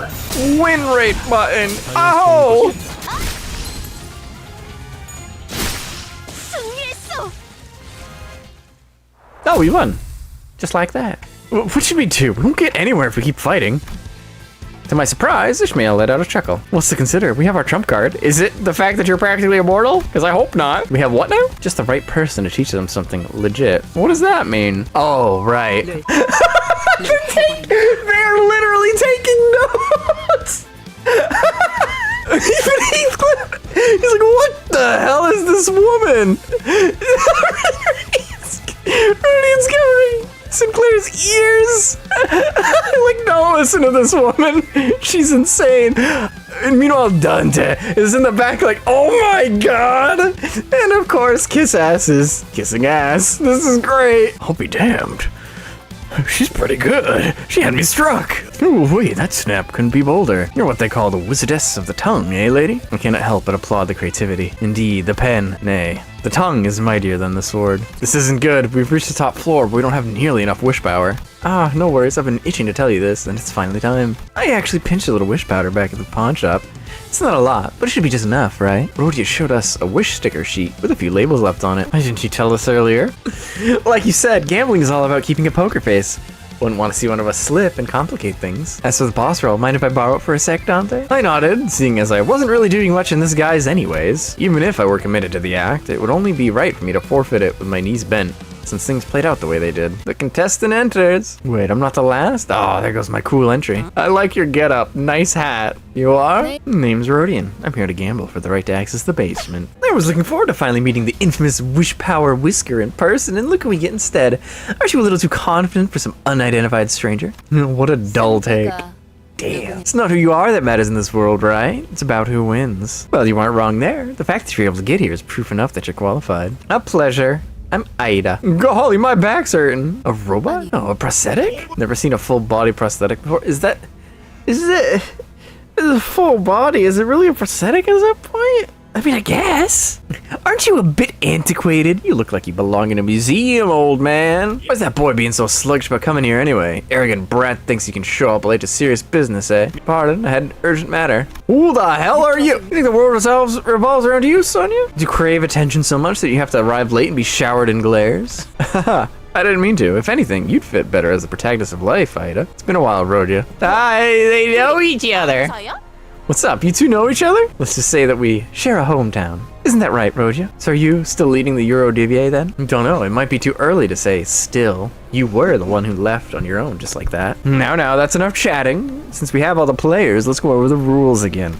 Win rate button. Oh! Oh, we won. Just like that. What should we do? We won't get anywhere if we keep fighting. To my surprise, Ishmael let out a chuckle. What's to consider? We have our trump card. Is it the fact that you're practically immortal? Because I hope not. We have what now? Just the right person to teach them something legit. What does that mean? Oh, right. They're literally taking notes. Even Heathcliff, he's like, what the hell is this woman? Rudy's covering Sinclair's ears. Like, don't listen to this woman. She's insane. And meanwhile, Dante is in the back like, oh my god. And of course, kiss asses. Kissing ass. This is great. I'll be damned. She's pretty good. She had me struck. Ooh, wait, that snap couldn't be bolder. You're what they call the wizardess of the tongue, eh, lady? I cannot help but applaud the creativity. Indeed, the pen, nay. The tongue is mightier than the sword. This isn't good. We've reached the top floor, but we don't have nearly enough wish power. Ah, no worries. I've been itching to tell you this, and it's finally time. I actually pinched a little wish powder back at the pawn shop. It's not a lot, but it should be just enough, right? Rhodia showed us a wish sticker sheet with a few labels left on it. Why didn't you tell us earlier? Like you said, gambling is all about keeping a poker face. Wouldn't want to see one of us slip and complicate things. As for the boss roll, mind if I borrow it for a sec, Dante? I nodded, seeing as I wasn't really doing much in this guise anyways. Even if I were committed to the act, it would only be right for me to forfeit it with my knees bent, since things played out the way they did. The contestant enters. Wait, I'm not the last? Oh, there goes my cool entry. I like your getup. Nice hat. You are? Name's Rodian. I'm here to gamble for the right to access the basement. I was looking forward to finally meeting the infamous Wish Power Whisker in person, and look what we get instead. Aren't you a little too confident for some unidentified stranger? What a dull take. Damn. It's not who you are that matters in this world, right? It's about who wins. Well, you aren't wrong there. The fact that you're able to get here is proof enough that you're qualified. A pleasure. I'm Aida. Golly, my back's hurting. A robot? Oh, a prosthetic? Never seen a full body prosthetic before. Is it It's a full body. Is it really a prosthetic at that point? I mean, I guess. Aren't you a bit antiquated? You look like you belong in a museum, old man. Why's that boy being so sluggish about coming here anyway? Arrogant brat thinks you can show up late to serious business, eh? Pardon, I had an urgent matter. Who the hell are you? You think the world revolves around you, Sonia? Do you crave attention so much that you have to arrive late and be showered in glares? Haha. I didn't mean to. If anything, you'd fit better as the protagonist of life, Ida. It's been a while, Rhodia. They know each other. What's up? You two know each other? Let's just say that we share a hometown. Isn't that right, Rhodia? So are you still leading the Eurodivier then? Don't know. It might be too early to say still. You were the one who left on your own just like that. Now, that's enough chatting. Since we have all the players, let's go over the rules again.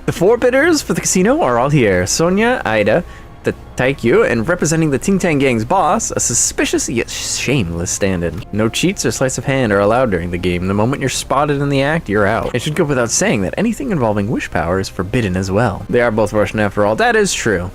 The 4 bidders for the casino are all here. Sonia, Ida, the Taikyu, and representing the Ting Tang Gang's boss, a suspicious yet shameless stand-in. No cheats or sleights of hand are allowed during the game. The moment you're spotted in the act, you're out. It should go without saying that anything involving wish power is forbidden as well. They are both Russian after all, that is true.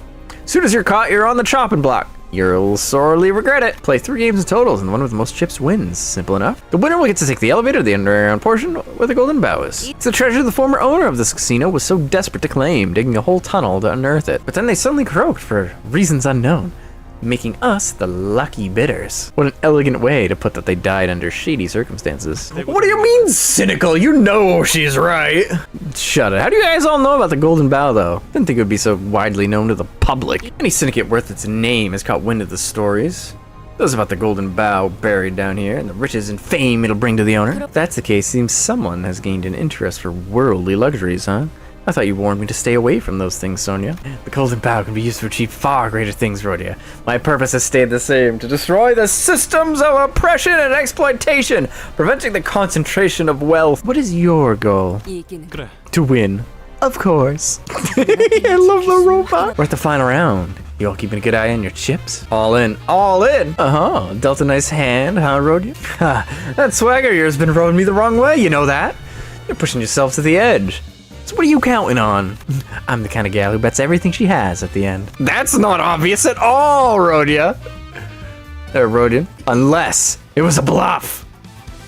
Soon as you're caught, you're on the chopping block. You'll sorely regret it. Play 3 games in totals, and the one with the most chips wins. Simple enough. The winner will get to take the elevator to the underground portion where the golden bow is. It's the treasure the former owner of this casino was so desperate to claim, digging a whole tunnel to unearth it. But then they suddenly croaked for reasons unknown, making us the lucky bidders. What an elegant way to put that they died under shady circumstances. What do you mean cynical? You know she's right. Shut it. How do you guys all know about the golden bow though? Didn't think it would be so widely known to the public. Any syndicate worth its name has caught wind of the stories. Those about the golden bow buried down here and the riches and fame it'll bring to the owner. If that's the case, seems someone has gained an interest for worldly luxuries, huh? I thought you warned me to stay away from those things, Sonia. The golden bow can be used to achieve far greater things, Rhodia. My purpose has stayed the same, to destroy the systems of oppression and exploitation, preventing the concentration of wealth. What is your goal? To win. Of course. I love the robot. We're at the final round. You all keeping a good eye on your chips? All in. All in! Uh-huh. Dealt a nice hand, huh, Rhodia? That swagger of yours has been rowing me the wrong way, you know that? You're pushing yourself to the edge. So what are you counting on? I'm the kind of gal who bets everything she has at the end. That's not obvious at all, Rhodia. Rhodia. Unless it was a bluff.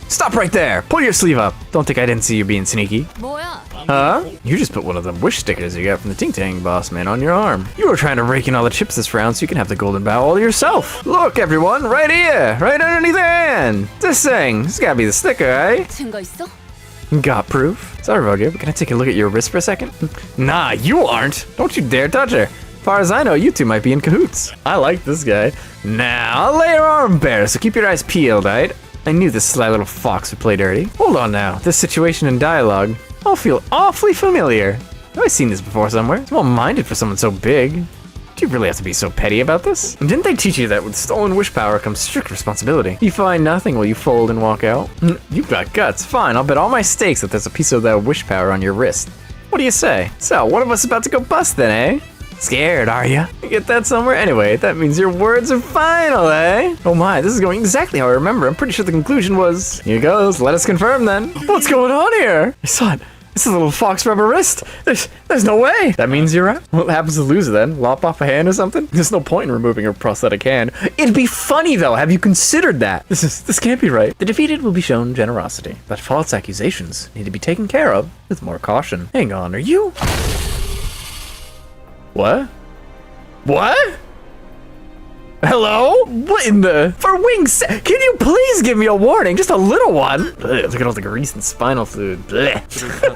Stop right there. Pull your sleeve up. Don't think I didn't see you being sneaky. Huh? You just put one of them wish stickers you got from the Ting Tang boss man on your arm. You were trying to rake in all the chips this round so you can have the golden bow all yourself. Look, everyone, right here, right underneath the hand. This thing. This gotta be the sticker, eh? Got proof? Sorry, Rhodia, but can I take a look at your wrist for a second? Nah, you aren't. Don't you dare touch her. As far as I know, you two might be in cahoots. I like this guy. Now, I'll lay her arm bare, so keep your eyes peeled, right? I knew this sly little fox would play dirty. Hold on now. This situation and dialogue all feel awfully familiar. Have I seen this before somewhere? Small-minded for someone so big. Do you really have to be so petty about this? Didn't they teach you that with stolen wish power comes strict responsibility? You find nothing while you fold and walk out? You've got guts. Fine, I'll bet all my stakes that there's a piece of that wish power on your wrist. What do you say? So, one of us about to go bust then, eh? Scared, are ya? You get that somewhere? Anyway, that means your words are final, eh? Oh my, this is going exactly how I remember. I'm pretty sure the conclusion was... Here goes, let us confirm then. What's going on here? I saw it. This is a little fox rubber wrist. There's no way. That means you're out. What happens to lose then? Lop off a hand or something? There's no point in removing her prosthetic hand. It'd be funny though. Have you considered that? This can't be right. The defeated will be shown generosity, but false accusations need to be taken care of with more caution. Hang on, are you? What? What? Hello? What in the... For wings, can you please give me a warning? Just a little one. Ugh, look at all the grease and spinal fluid.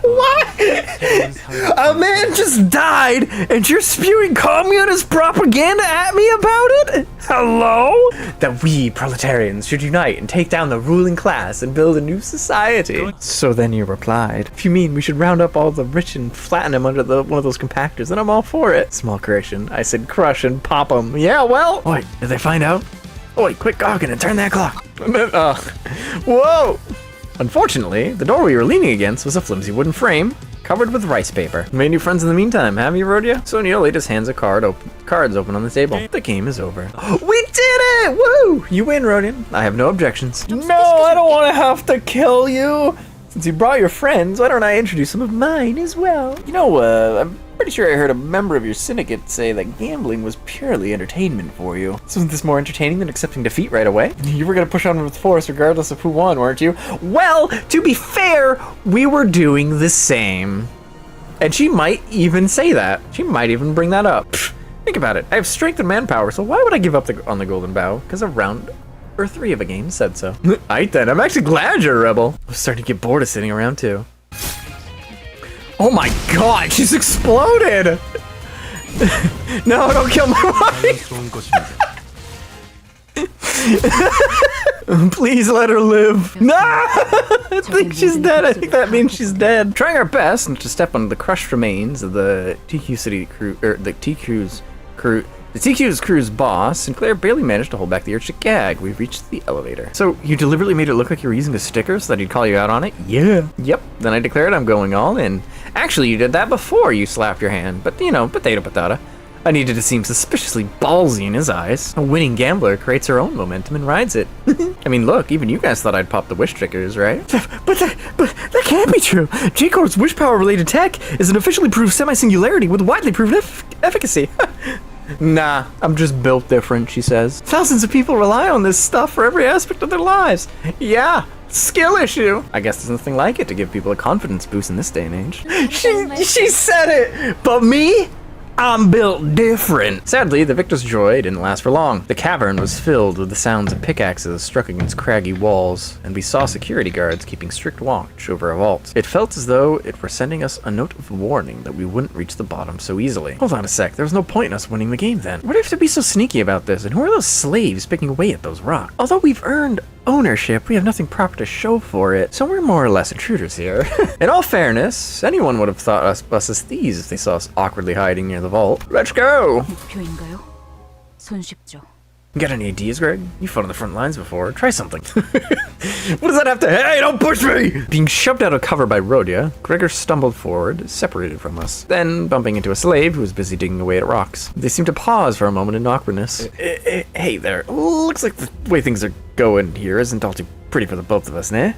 What? A man just died and you're spewing communist propaganda at me about it? Hello? That we proletarians should unite and take down the ruling class and build a new society. So then you replied, if you mean we should round up all the rich and flatten them under one of those compactors, then I'm all for it. Small correction. I said crush and pop them. Yeah, well... Wait, did they find out? Oh wait, quit gawking and turn that clock. Whoa! Unfortunately, the door we were leaning against was a flimsy wooden frame covered with rice paper. Made new friends in the meantime, have you, Rhodia? Sonia laid his hands a cards open on the table. The game is over. We did it! Woo! You win, Rhodia. I have no objections. No, I don't want to have to kill you. Since you brought your friends, why don't I introduce some of mine as well? You know, I'm pretty sure I heard a member of your syndicate say that gambling was purely entertainment for you. So isn't this more entertaining than accepting defeat right away? You were gonna push on with force regardless of who won, weren't you? Well, to be fair, we were doing the same. And she might even say that. She might even bring that up. Pfft, think about it. I have strength and manpower, so why would I give up on the golden bow? Because a round or 3 of a game said so. Aight then, I'm actually glad you're a rebel. I'm starting to get bored of sitting around too. Oh my god, she's exploded! No, don't kill my wife! Please let her live. No! I think she's dead. I think that means she's dead. Trying our best not to step on the crushed remains of the TQ City crew, or the TQ's crew. The TQ's crew's boss, Sinclair barely managed to hold back the urge to gag. We've reached the elevator. So, you deliberately made it look like you were using a sticker so that he'd call you out on it? Yeah. Yep. Then I declared I'm going all in. Actually, you did that before you slapped your hand, but you know, potato patata. I needed to seem suspiciously ballsy in his eyes. A winning gambler creates her own momentum and rides it. I mean, look, even you guys thought I'd pop the wish triggers, right? But that can't be true. J-Corp's wish power-related tech is an officially proved semi-singularity with widely proven efficacy. Nah, I'm just built different, she says. Thousands of people rely on this stuff for every aspect of their lives. Yeah, skill issue. I guess there's nothing like it to give people a confidence boost in this day and age. She said it, but me? I'm built different. Sadly, the victor's joy didn't last for long. The cavern was filled with the sounds of pickaxes struck against craggy walls, and we saw security guards keeping strict watch over a vault. It felt as though it were sending us a note of warning that we wouldn't reach the bottom so easily. Hold on a sec, there was no point in us winning the game then. Why do we have to be so sneaky about this, and who are those slaves picking away at those rocks? Although we've earned ownership, we have nothing proper to show for it, so we're more or less intruders here. In all fairness, anyone would have thought us as thieves if they saw us awkwardly hiding near the vault. Let's go! 목표인가요? 손쉽죠. Got any ideas, Greg? You fought on the front lines before. Try something. What does that have to... Hey, don't push me! Being shoved out of cover by Rhodia, Gregor stumbled forward, separated from us, then bumping into a slave who was busy digging away at rocks. They seemed to pause for a moment in awkwardness. Hey there. Looks like the way things are going here isn't all too pretty for the both of us, nah?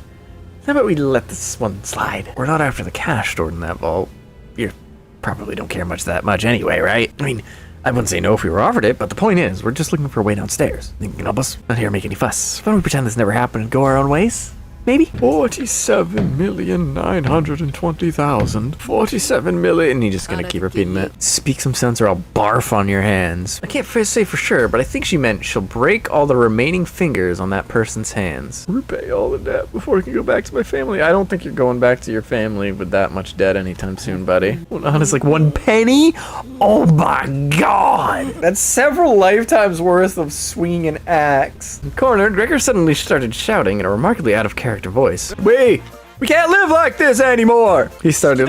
How about we let this one slide? We're not after the cash stored in that vault. You probably don't care that much anyway, right? I mean, I wouldn't say no if we were offered it, but the point is, we're just looking for a way downstairs. Think you can help us? Not here to make any fuss. Why don't we pretend this never happened and go our own ways? Maybe? 47,920,000. 47 million. And you're just gonna keep repeating that. Speak some sense or I'll barf on your hands. I can't say for sure, but I think she meant she'll break all the remaining fingers on that person's hands. Repay all the debt before I can go back to my family. I don't think you're going back to your family with that much debt anytime soon, buddy. Well, honest, like 1 penny? Oh my god! That's several lifetimes worth of swinging an axe. Cornered, Gregor suddenly started shouting in a remarkably out of character voice. We can't live like this anymore! He's trying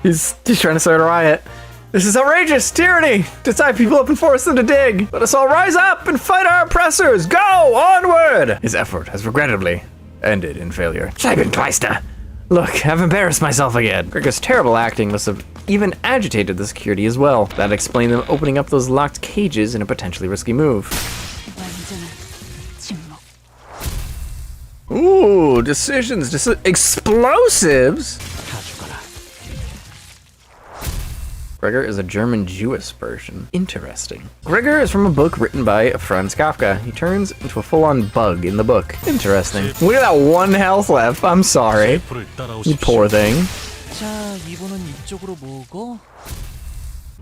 to start a riot. This is outrageous tyranny! To tie people up and force them to dig! Let us all rise up and fight our oppressors! Go! Onward! His effort has regrettably ended in failure. Scheibenkleister! Look, I've embarrassed myself again. Gregor's terrible acting must have even agitated the security as well. That explained them opening up those locked cages in a potentially risky move. 완전한 침묵. Ooh, decisions, explosives? Gregor is a German Jewish version. Interesting. Gregor is from a book written by Franz Kafka. He turns into a full-on bug in the book. Interesting. Look at that 1 health left. I'm sorry. You poor thing. 자, 이번은 이쪽으로 모으고.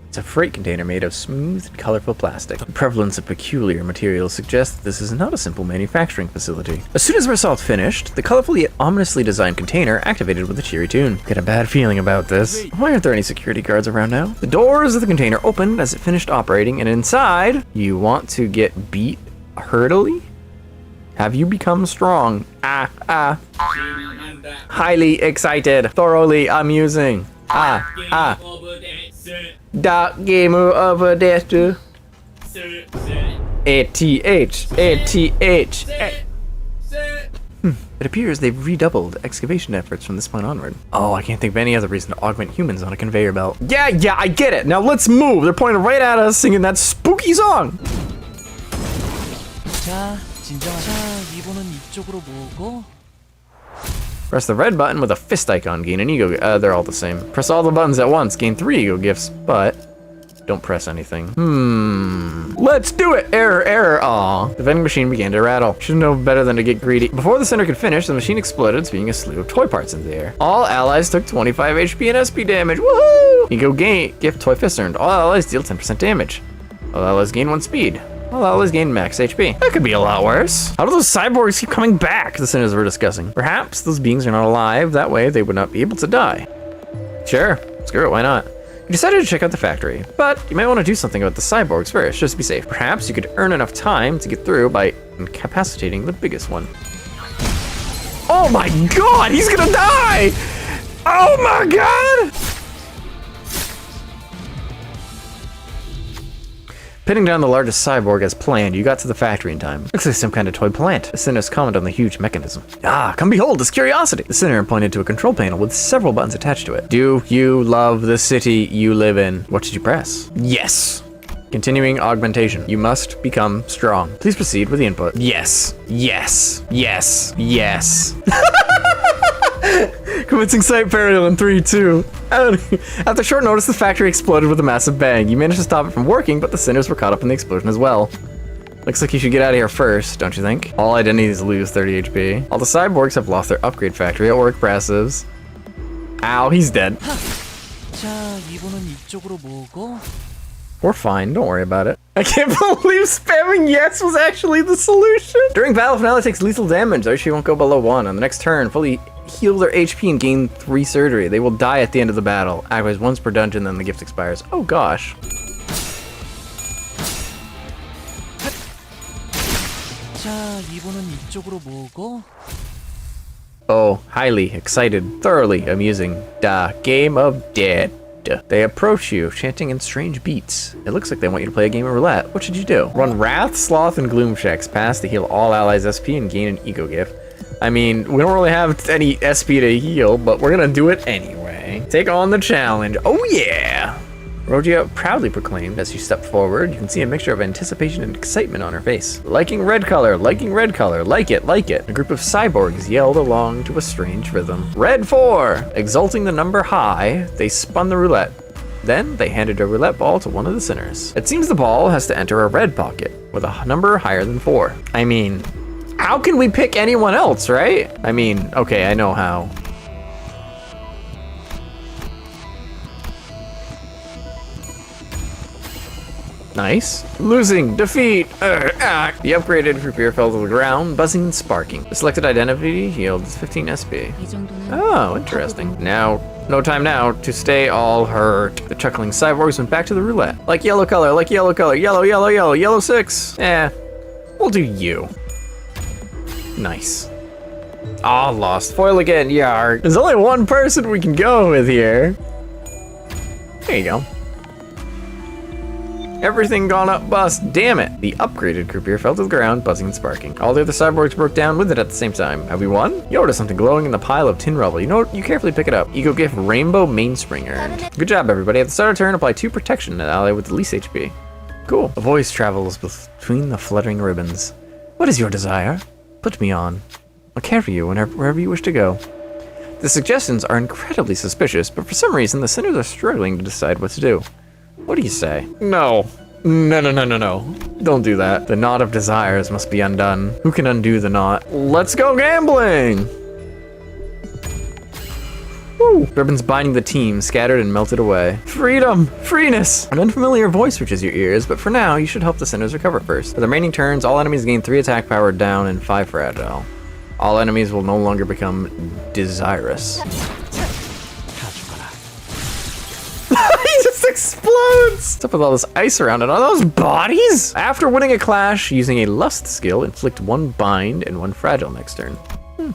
It's a freight container made of smooth and colorful plastic. The prevalence of peculiar materials suggests that this is not a simple manufacturing facility. As soon as we're all finished, the colorful yet ominously designed container activated with a cheery tune. Get a bad feeling about this. Why aren't there any security guards around now? The doors of the container opened as it finished operating, and inside, you want to get beat hurtily? Have you become strong? Highly excited. Thoroughly amusing. Dark game over there too. ATH. It appears they've redoubled excavation efforts from this point onward. Oh, I can't think of any other reason to augment humans on a conveyor belt. Yeah, I get it. Now let's move. They're pointing right at us singing that spooky song. 자, 진정하자. 이번은 이쪽으로 모으고. Press the red button with a fist icon, gain an ego. They're all the same. Press all the buttons at once, gain 3 ego gifts, but don't press anything. Let's do it! Error, error, aw. The vending machine began to rattle. Should know better than to get greedy. Before the center could finish, the machine exploded, spewing a slew of toy parts into the air. All allies took 25 HP and SP damage. Woohoo! Ego gain, gift toy fist earned. All allies deal 10% damage. All allies gain 1 speed. All allies gain max HP. That could be a lot worse. How do those cyborgs keep coming back? The sinners were discussing. Perhaps those beings are not alive. That way they would not be able to die. Sure, screw it, why not? You decided to check out the factory, but you might want to do something about the cyborgs first, just to be safe. Perhaps you could earn enough time to get through by incapacitating the biggest one. Oh my god, he's gonna die! Oh my god! Pinning down the largest cyborg as planned, you got to the factory in time. Looks like some kind of toy plant. The sinners commented on the huge mechanism. Ah, come behold this curiosity! The sinner pointed to a control panel with several buttons attached to it. Do you love the city you live in? What should you press? Yes! Continuing augmentation. You must become strong. Please proceed with the input. Yes. Yes. Yes. Yes. Commencing site burial in 3, 2. After short notice, the factory exploded with a massive bang. You managed to stop it from working, but the sinners were caught up in the explosion as well. Looks like you should get out of here first, don't you think? All identities lose 30 HP. All the cyborgs have lost their upgrade factory at work presses. Ow, he's dead. 자, 이번은 이쪽으로 모으고. We're fine, don't worry about it. I can't believe spamming yes was actually the solution. During battle, if an ally takes lethal damage, their HP won't go below 1. On the next turn, fully heal their HP and gain 3 surgery. They will die at the end of the battle. Activates once per dungeon, then the gift expires. Oh gosh. 자, 이번은 이쪽으로 모으고. Oh, highly excited, thoroughly amusing. Da game of dead. They approach you, chanting in strange beats. It looks like they want you to play a game of roulette. What should you do? Run Wrath, Sloth, and Gloom checks. Pass to heal all allies SP and gain an ego gift. I mean, we don't really have any SP to heal, but we're gonna do it anyway. Take on the challenge. Oh yeah! Rogia proudly proclaimed as she stepped forward. You can see a mixture of anticipation and excitement on her face. Liking red color, like it, like it. A group of cyborgs yelled along to a strange rhythm. Red 4! Exalting the number high, they spun the roulette. Then they handed a roulette ball to one of the sinners. It seems the ball has to enter a red pocket with a number higher than 4. I mean, how can we pick anyone else, right? I mean, okay, I know how. Nice. Losing. Defeat. The upgraded croupier fell to the ground, buzzing and sparking. The selected identity yields 15 SP. 이 정도는 Oh, interesting. Now, no time now to stay all hurt. The chuckling cyborgs went back to the roulette. Like yellow color, yellow, yellow 6. We'll do you. Nice. Ah, lost. Foil again, yarg. There's only one person we can go with here. There you go. Everything gone up bust, damn it! The upgraded croupier fell to the ground, buzzing and sparking. All the other cyborgs broke down with it at the same time. Have we won? You notice something glowing in the pile of tin rubble. You know what? You carefully pick it up. Ego gift Rainbow Mainspring earned. Good job, everybody. At the start of turn, apply 2 protection to the ally with the least HP. Cool. A voice travels between the fluttering ribbons. What is your desire? Put me on. I'll carry you wherever you wish to go. The suggestions are incredibly suspicious, but for some reason, the sinners are struggling to decide what to do. What do you say? No. No. Don't do that. The knot of desires must be undone. Who can undo the knot? Let's go gambling! Woo! Ribbons binding the team scattered and melted away. Freedom! Freeness! An unfamiliar voice reaches your ears, but for now, you should help the sinners recover first. For the remaining turns, all enemies gain 3 attack power down and 5 fragile. All enemies will no longer become desirous. He just explodes! What's up with all this ice around it? Are those bodies? After winning a clash, using a lust skill, inflict 1 bind and 1 fragile next turn.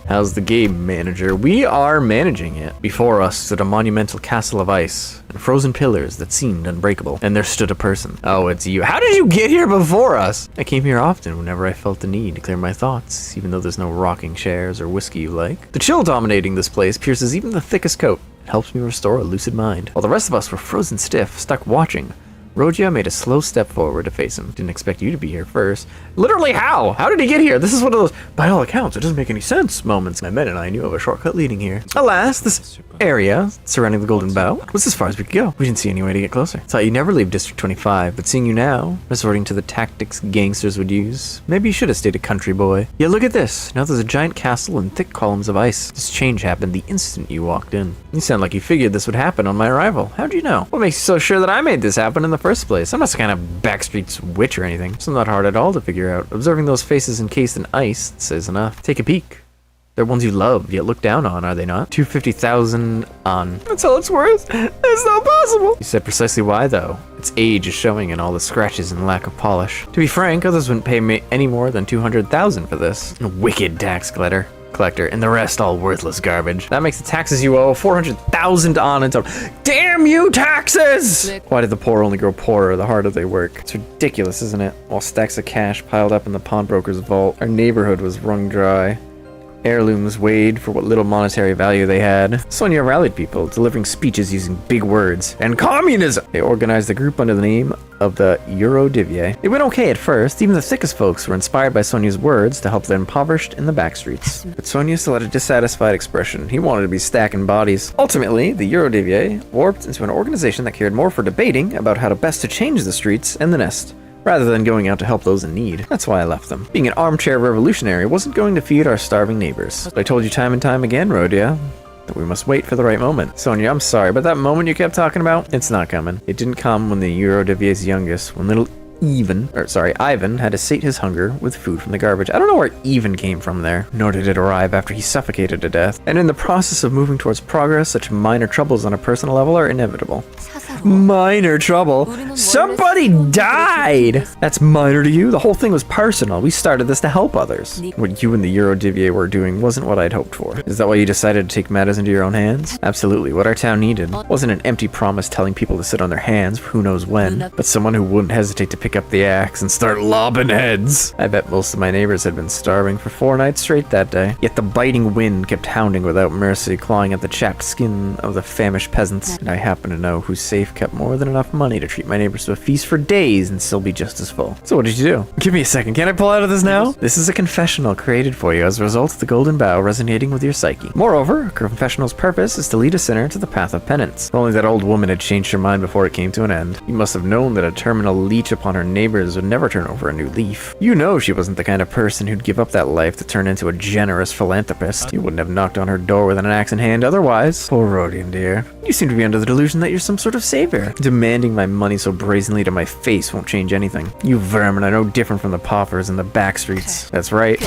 How's the game, manager? We are managing it. Before us stood a monumental castle of ice and frozen pillars that seemed unbreakable. And there stood a person. Oh, it's you. How did you get here before us? I came here often whenever I felt the need to clear my thoughts, even though there's no rocking chairs or whiskey you like. The chill dominating this place pierces even the thickest coat. It helps me restore a lucid mind. While the rest of us were frozen stiff, stuck watching, Rogia made a slow step forward to face him. Didn't expect you to be here first. Literally how? How did he get here? This is one of those, by all accounts, it doesn't make any sense moments. My men and I knew of a shortcut leading here. Alas, this area surrounding the Golden Bough was as far as we could go. We didn't see any way to get closer. Thought you'd never leave District 25, but seeing you now, resorting to the tactics gangsters would use, maybe you should have stayed a country boy. Yeah, look at this. Now there's a giant castle and thick columns of ice. This change happened the instant you walked in. You sound like you figured this would happen on my arrival. How'd you know? What makes you so sure that I made this happen in the first place? I'm not some kind of backstreets witch or anything. It's not hard at all to figure out. Observing those faces encased in ice says enough. Take a peek. They're ones you love, yet look down on, are they not? 250,000 on. That's all it's worth. It's not possible. You said precisely why, though. Its age is showing in all the scratches and lack of polish. To be frank, others wouldn't pay me any more than 200,000 for this. Wicked tax collector, and the rest all worthless garbage. That makes the taxes you owe 400,000 on in total. Damn you, taxes! Why did the poor only grow poorer the harder they work? It's ridiculous, isn't it? While stacks of cash piled up in the pawnbroker's vault, our neighborhood was wrung dry. Heirlooms weighed for what little monetary value they had. Sonia rallied people, delivering speeches using big words. And communism! They organized the group under the name of the Eurodivier. It went okay at first. Even the thickest folks were inspired by Sonia's words to help the impoverished in the backstreets. But Sonia still had a dissatisfied expression. He wanted to be stacking bodies. Ultimately, the Eurodivier warped into an organization that cared more for debating about how to best to change the streets and the nest, rather than going out to help those in need. That's why I left them. Being an armchair revolutionary wasn't going to feed our starving neighbors. But I told you time and time again, Rodia, that we must wait for the right moment. Sonia, I'm sorry, but that moment you kept talking about, it's not coming. It didn't come when the Eurodivier's youngest, when little Ivan had to sate his hunger with food from the garbage. I don't know where Ivan came from there, nor did it arrive after he suffocated to death. And in the process of moving towards progress, such minor troubles on a personal level are inevitable. Minor trouble? Somebody died! That's minor to you? The whole thing was personal. We started this to help others. What you and the Eurodivier were doing wasn't what I'd hoped for. Is that why you decided to take matters into your own hands? Absolutely. What our town needed wasn't an empty promise telling people to sit on their hands for who knows when, but someone who wouldn't hesitate to pick up the axe and start lobbing heads. I bet most of my neighbors had been starving for 4 nights straight that day. Yet the biting wind kept hounding without mercy, clawing at the chapped skin of the famished peasants. And I happen to know whose safe kept more than enough money to treat my neighbors to a feast for days and still be just as full. So what did you do? Give me a second. Can I pull out of this now? This is a confessional created for you as a result of the Golden Bough resonating with your psyche. Moreover, a confessional's purpose is to lead a sinner to the path of penance. If only that old woman had changed her mind before it came to an end. You must have known that a terminal leech upon her neighbors would never turn over a new leaf. You know she wasn't the kind of person who'd give up that life to turn into a generous philanthropist. You wouldn't have knocked on her door with an axe in hand otherwise. Poor Rodian, dear. You seem to be under the delusion that you're some sort of savior. Demanding my money so brazenly to my face won't change anything. You vermin are no different from the paupers in the back streets. That's right.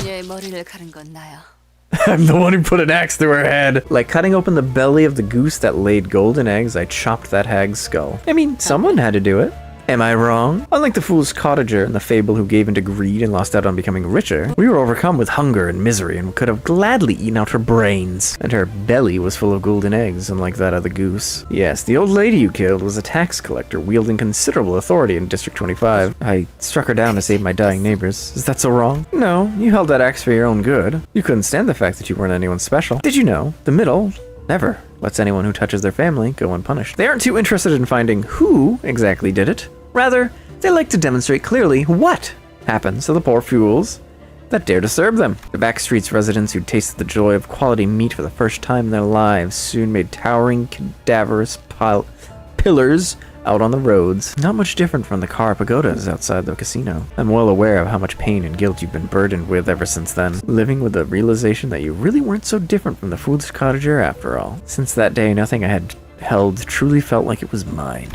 I'm the one who put an axe through her head. Like cutting open the belly of the goose that laid golden eggs, I chopped that hag's skull. I mean, someone had to do it. Am I wrong? Unlike the fool's cottager in the fable who gave into greed and lost out on becoming richer, we were overcome with hunger and misery and could have gladly eaten out her brains. And her belly was full of golden eggs, unlike that of the goose. Yes, the old lady you killed was a tax collector wielding considerable authority in District 25. I struck her down to save my dying neighbors. Is that so wrong? No, you held that axe for your own good. You couldn't stand the fact that you weren't anyone special. Did you know? The middle never lets anyone who touches their family go unpunished. They aren't too interested in finding who exactly did it. Rather, they like to demonstrate clearly what happens to the poor fools that dare to serve them. The backstreets residents who tasted the joy of quality meat for the first time in their lives soon made towering, cadaverous pillars out on the roads. Not much different from the car pagodas outside the casino. I'm well aware of how much pain and guilt you've been burdened with ever since then, living with the realization that you really weren't so different from the fool's cottager after all. Since that day, nothing I had held truly felt like it was mine.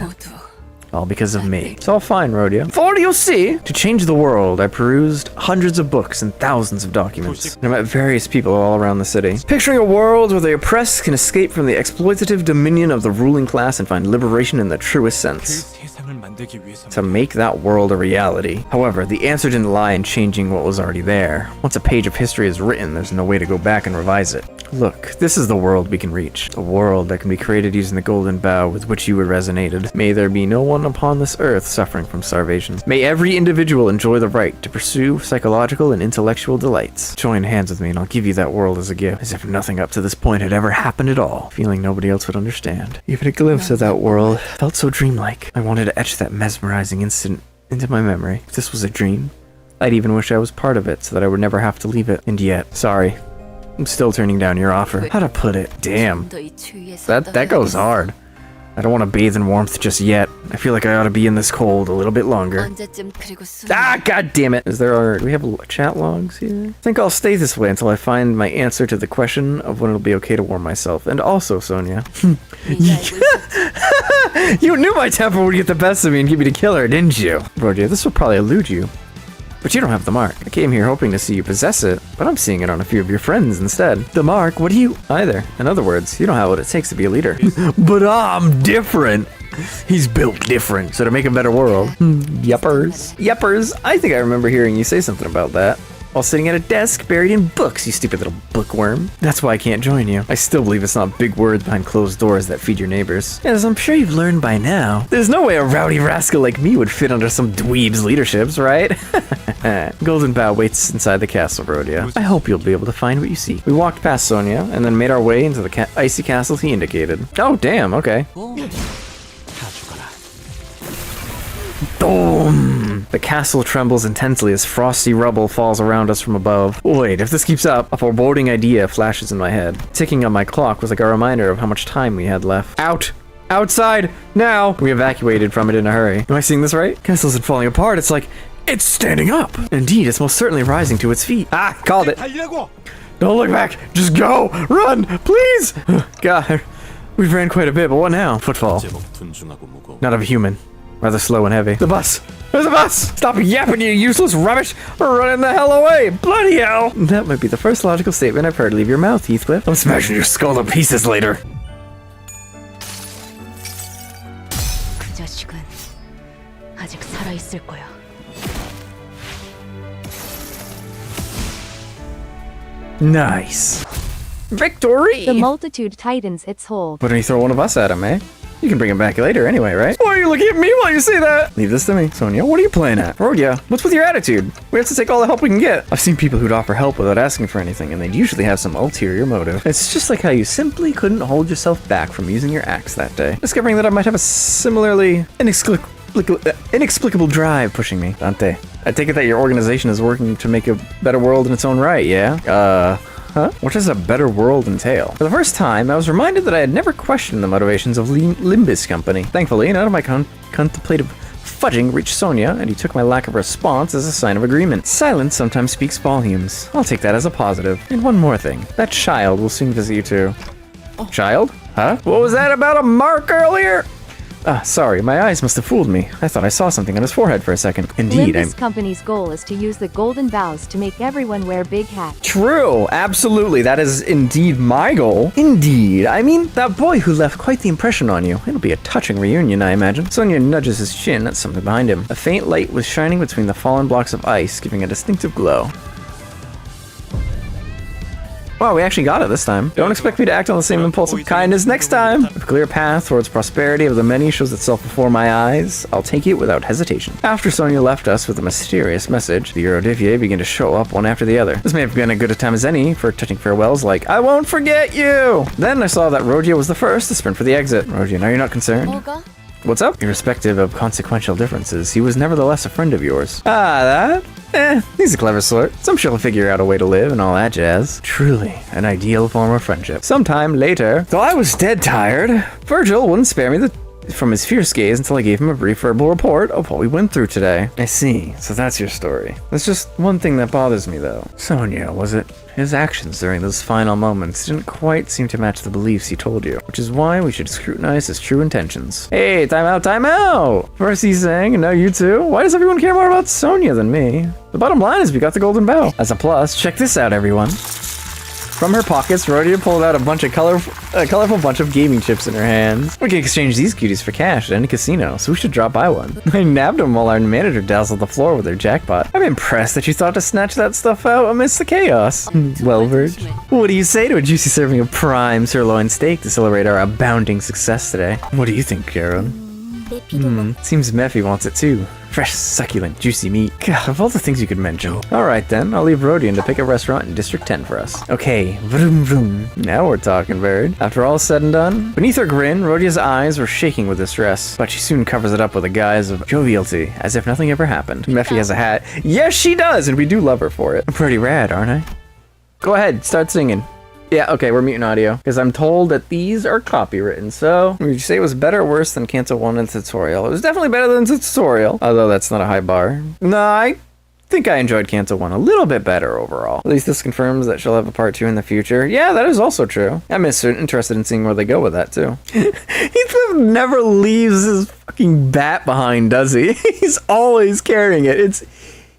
All because of me. It's all fine, Rodeo. For you'll see! To change the world, I perused hundreds of books and thousands of documents. And I met various people all around the city. Picturing a world where the oppressed can escape from the exploitative dominion of the ruling class and find liberation in the truest sense. To make that world a reality. However, the answer didn't lie in changing what was already there. Once a page of history is written, there's no way to go back and revise it. Look, this is the world we can reach. A world that can be created using the Golden Bough with which you resonated. May there be no one upon this earth suffering from starvation. May every individual enjoy the right to pursue psychological and intellectual delights. Join hands with me and I'll give you that world as a gift. As if nothing up to this point had ever happened at all. Feeling nobody else would understand. Even a glimpse of that world felt so dreamlike. I wanted to etch that mesmerizing instant into my memory. If this was a dream, I'd even wish I was part of it so that I would never have to leave it. And yet, sorry, I'm still turning down your offer. How to put it? Damn. That goes hard. I don't want to bathe in warmth just yet. I feel like I ought to be in this cold a little bit longer. Ah, god damn it. Do we have chat logs here? I think I'll stay this way until I find my answer to the question of when it'll be okay to warm myself. And also, Sonia, you knew my temper would get the best of me and get me to kill her, didn't you? Roger, this will probably elude you. But you don't have the mark. I came here hoping to see you possess it, but I'm seeing it on a few of your friends instead. The mark? What do you... Either. In other words, you don't have what it takes to be a leader. But I'm different. He's built different, so to make a better world. Yuppers. Yuppers. I think I remember hearing you say something about that. While sitting at a desk buried in books, you stupid little bookworm. That's why I can't join you. I still believe it's not big words behind closed doors that feed your neighbors. As I'm sure you've learned by now, there's no way a rowdy rascal like me would fit under some dweeb's leaderships, right? Golden Bough waits inside the castle, Rhodia. I hope you'll be able to find what you seek. We walked past Sonia and then made our way into the icy castle he indicated. Oh, damn, okay. Boom! The castle trembles intensely as frosty rubble falls around us from above. Wait, if this keeps up, a foreboding idea flashes in my head. Ticking on my clock was like a reminder of how much time we had left. Out! Outside! Now! We evacuated from it in a hurry. Am I seeing this right? Castle isn't falling apart, it's like... It's standing up! Indeed, it's most certainly rising to its feet. Ah! Called it! Don't look back! Just go! Run! Please! God, we've ran quite a bit, but what now? Footfall. Not of a human. Rather slow and heavy. The bus! There's a bus! Stop yapping, you useless rubbish! We're running the hell away! Bloody hell! That might be the first logical statement I've heard leave your mouth, Heathcliff. I'm smashing your skull to pieces later. 그 자식은 아직 살아있을 거야. Nice. Victory! The multitude tightens its hold. Why don't you throw one of us at him, eh? You can bring him back later anyway, right? Why are you looking at me while you say that? Leave this to me. Sonia, what are you playing at? Rhodia, what's with your attitude? We have to take all the help we can get. I've seen people who'd offer help without asking for anything, and they'd usually have some ulterior motive. It's just like how you simply couldn't hold yourself back from using your axe that day. Discovering that I might have a similarly inexplicable drive pushing me. Dante, I take it that your organization is working to make a better world in its own right, yeah? Huh? What does a better world entail? For the first time, I was reminded that I had never questioned the motivations of Limbus Company. Thankfully, none of my contemplative fudging reached Sonia, and he took my lack of response as a sign of agreement. Silence sometimes speaks volumes. I'll take that as a positive. And one more thing. That child will soon visit you too. Oh. Child? Huh? What was that about a mark earlier? Sorry, my eyes must have fooled me. I thought I saw something on his forehead for a second. Indeed, Limbus Company's goal is to use the golden bows to make everyone wear big hats. True, absolutely. That is indeed my goal. Indeed. I mean, that boy who left quite the impression on you. It'll be a touching reunion, I imagine. Sonia nudges his chin at something behind him. A faint light was shining between the fallen blocks of ice, giving a distinctive glow. Wow, we actually got it this time. Don't expect me to act on the same impulsive kindness next time. If a clear path towards prosperity of the many shows itself before my eyes, I'll take it without hesitation. After Sonia left us with a mysterious message, the Erodivier began to show up one after the other. This may have been as good a time as any for touching farewells like, I won't forget you! Then I saw that Rhodia was the first to sprint for the exit. Rhodia, now you're not concerned? What's up? Irrespective of consequential differences, he was nevertheless a friend of yours. That? He's a clever sort. Some she'll figure out a way to live and all that jazz. Truly, an ideal form of friendship. Sometime later, though I was dead tired, Virgil wouldn't spare me from his fierce gaze until I gave him a brief verbal report of what we went through today. I see, so that's your story. There's just one thing that bothers me though. Sonia, was it? His actions during those final moments didn't quite seem to match the beliefs he told you, which is why we should scrutinize his true intentions. Hey, time out, time out! First he's saying, and now you too? Why does everyone care more about Sonia than me? The bottom line is we got the golden bow. As a plus, check this out, everyone. From her pockets, Rhodia pulled out a colorful bunch of gaming chips in her hands. We can exchange these cuties for cash at any casino, so we should drop by one. I nabbed them while our manager dazzled the floor with her jackpot. I'm impressed that you thought to snatch that stuff out amidst the chaos. Well, Virg, what do you say to a juicy serving of prime sirloin steak to celebrate our abounding success today? What do you think, Karen? Seems Mephi wants it too. Fresh, succulent, juicy meat. God, of all the things you could mention. Alright then, I'll leave Rodian to pick a restaurant in District 10 for us. Okay, vroom vroom. Now we're talking, bird. After all said and done, beneath her grin, Rodia's eyes were shaking with distress, but she soon covers it up with a guise of jovialty, as if nothing ever happened. Mephi has a hat. Yes, she does, and we do love her for it. I'm pretty rad, aren't I? Go ahead, start singing. Yeah, okay, we're muting audio, because I'm told that these are copywritten, so... Would you say it was better or worse than Canto 1 in the tutorial? It was definitely better than the tutorial, although that's not a high bar. No, I think I enjoyed Canto 1 a little bit better overall. At least this confirms that she'll have a part 2 in the future. Yeah, that is also true. I'm interested in seeing where they go with that, too. Heathcliff never leaves his fucking bat behind, does he? He's always carrying it.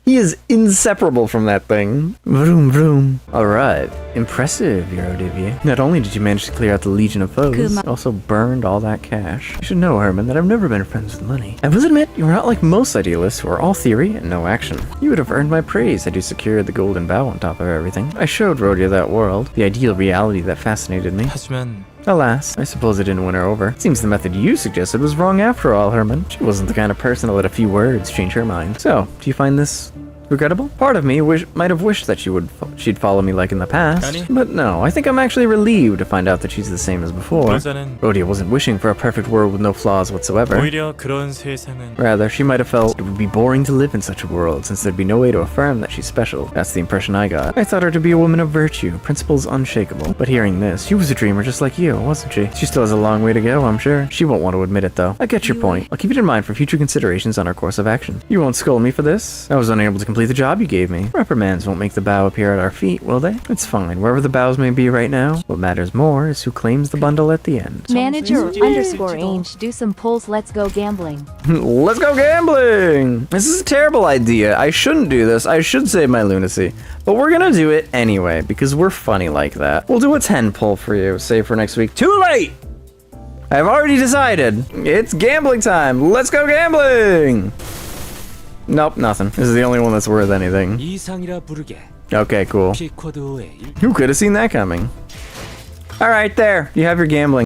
He is inseparable from that thing. Vroom vroom. Alright. Impressive, Eurodivia. Not only did you manage to clear out the legion of foes, you also burned all that cash. You should know, Herman, that I've never been friends with money. I will admit, you are not like most idealists who are all theory and no action. You would have earned my praise had you secured the golden bow on top of everything. I showed Rhodia that world, the ideal reality that fascinated me. 하지만 Alas, I suppose I didn't win her over. Seems the method you suggested was wrong after all, Herman. She wasn't the kind of person to let a few words change her mind. So, do you find this regrettable? Part of me might have wished that she'd follow me like in the past. 아니. But no, I think I'm actually relieved to find out that she's the same as before. 여자는 Rhodia wasn't wishing for a perfect world with no flaws whatsoever. 오히려 그런 세상은 Rather, she might have felt it would be boring to live in such a world since there'd be no way to affirm that she's special. That's the impression I got. I thought her to be a woman of virtue, principles unshakable. But hearing this, she was a dreamer just like you, wasn't she? She still has a long way to go, I'm sure. She won't want to admit it though. I get your point. I'll keep it in mind for future considerations on our course of action. You won't scold me for this. I was unable to complete the job you gave me. Reprimands won't make the bow appear at our feet, will they? It's fine, wherever the bows may be right now. What matters more is who claims the bundle at the end. Manager underscore Ange, do some pulls, let's go gambling. Let's go gambling! This is a terrible idea. I shouldn't do this. I should save my lunacy. But we're gonna do it anyway, because we're funny like that. We'll do a 10 pull for you, save for next week. Too late! I've already decided. It's gambling time. Let's go gambling! Nope, nothing. This is the only one that's worth anything. 이상이라 부르게 Okay, cool. 피코드의 Who could have seen that coming? Alright, there. You have your gambling.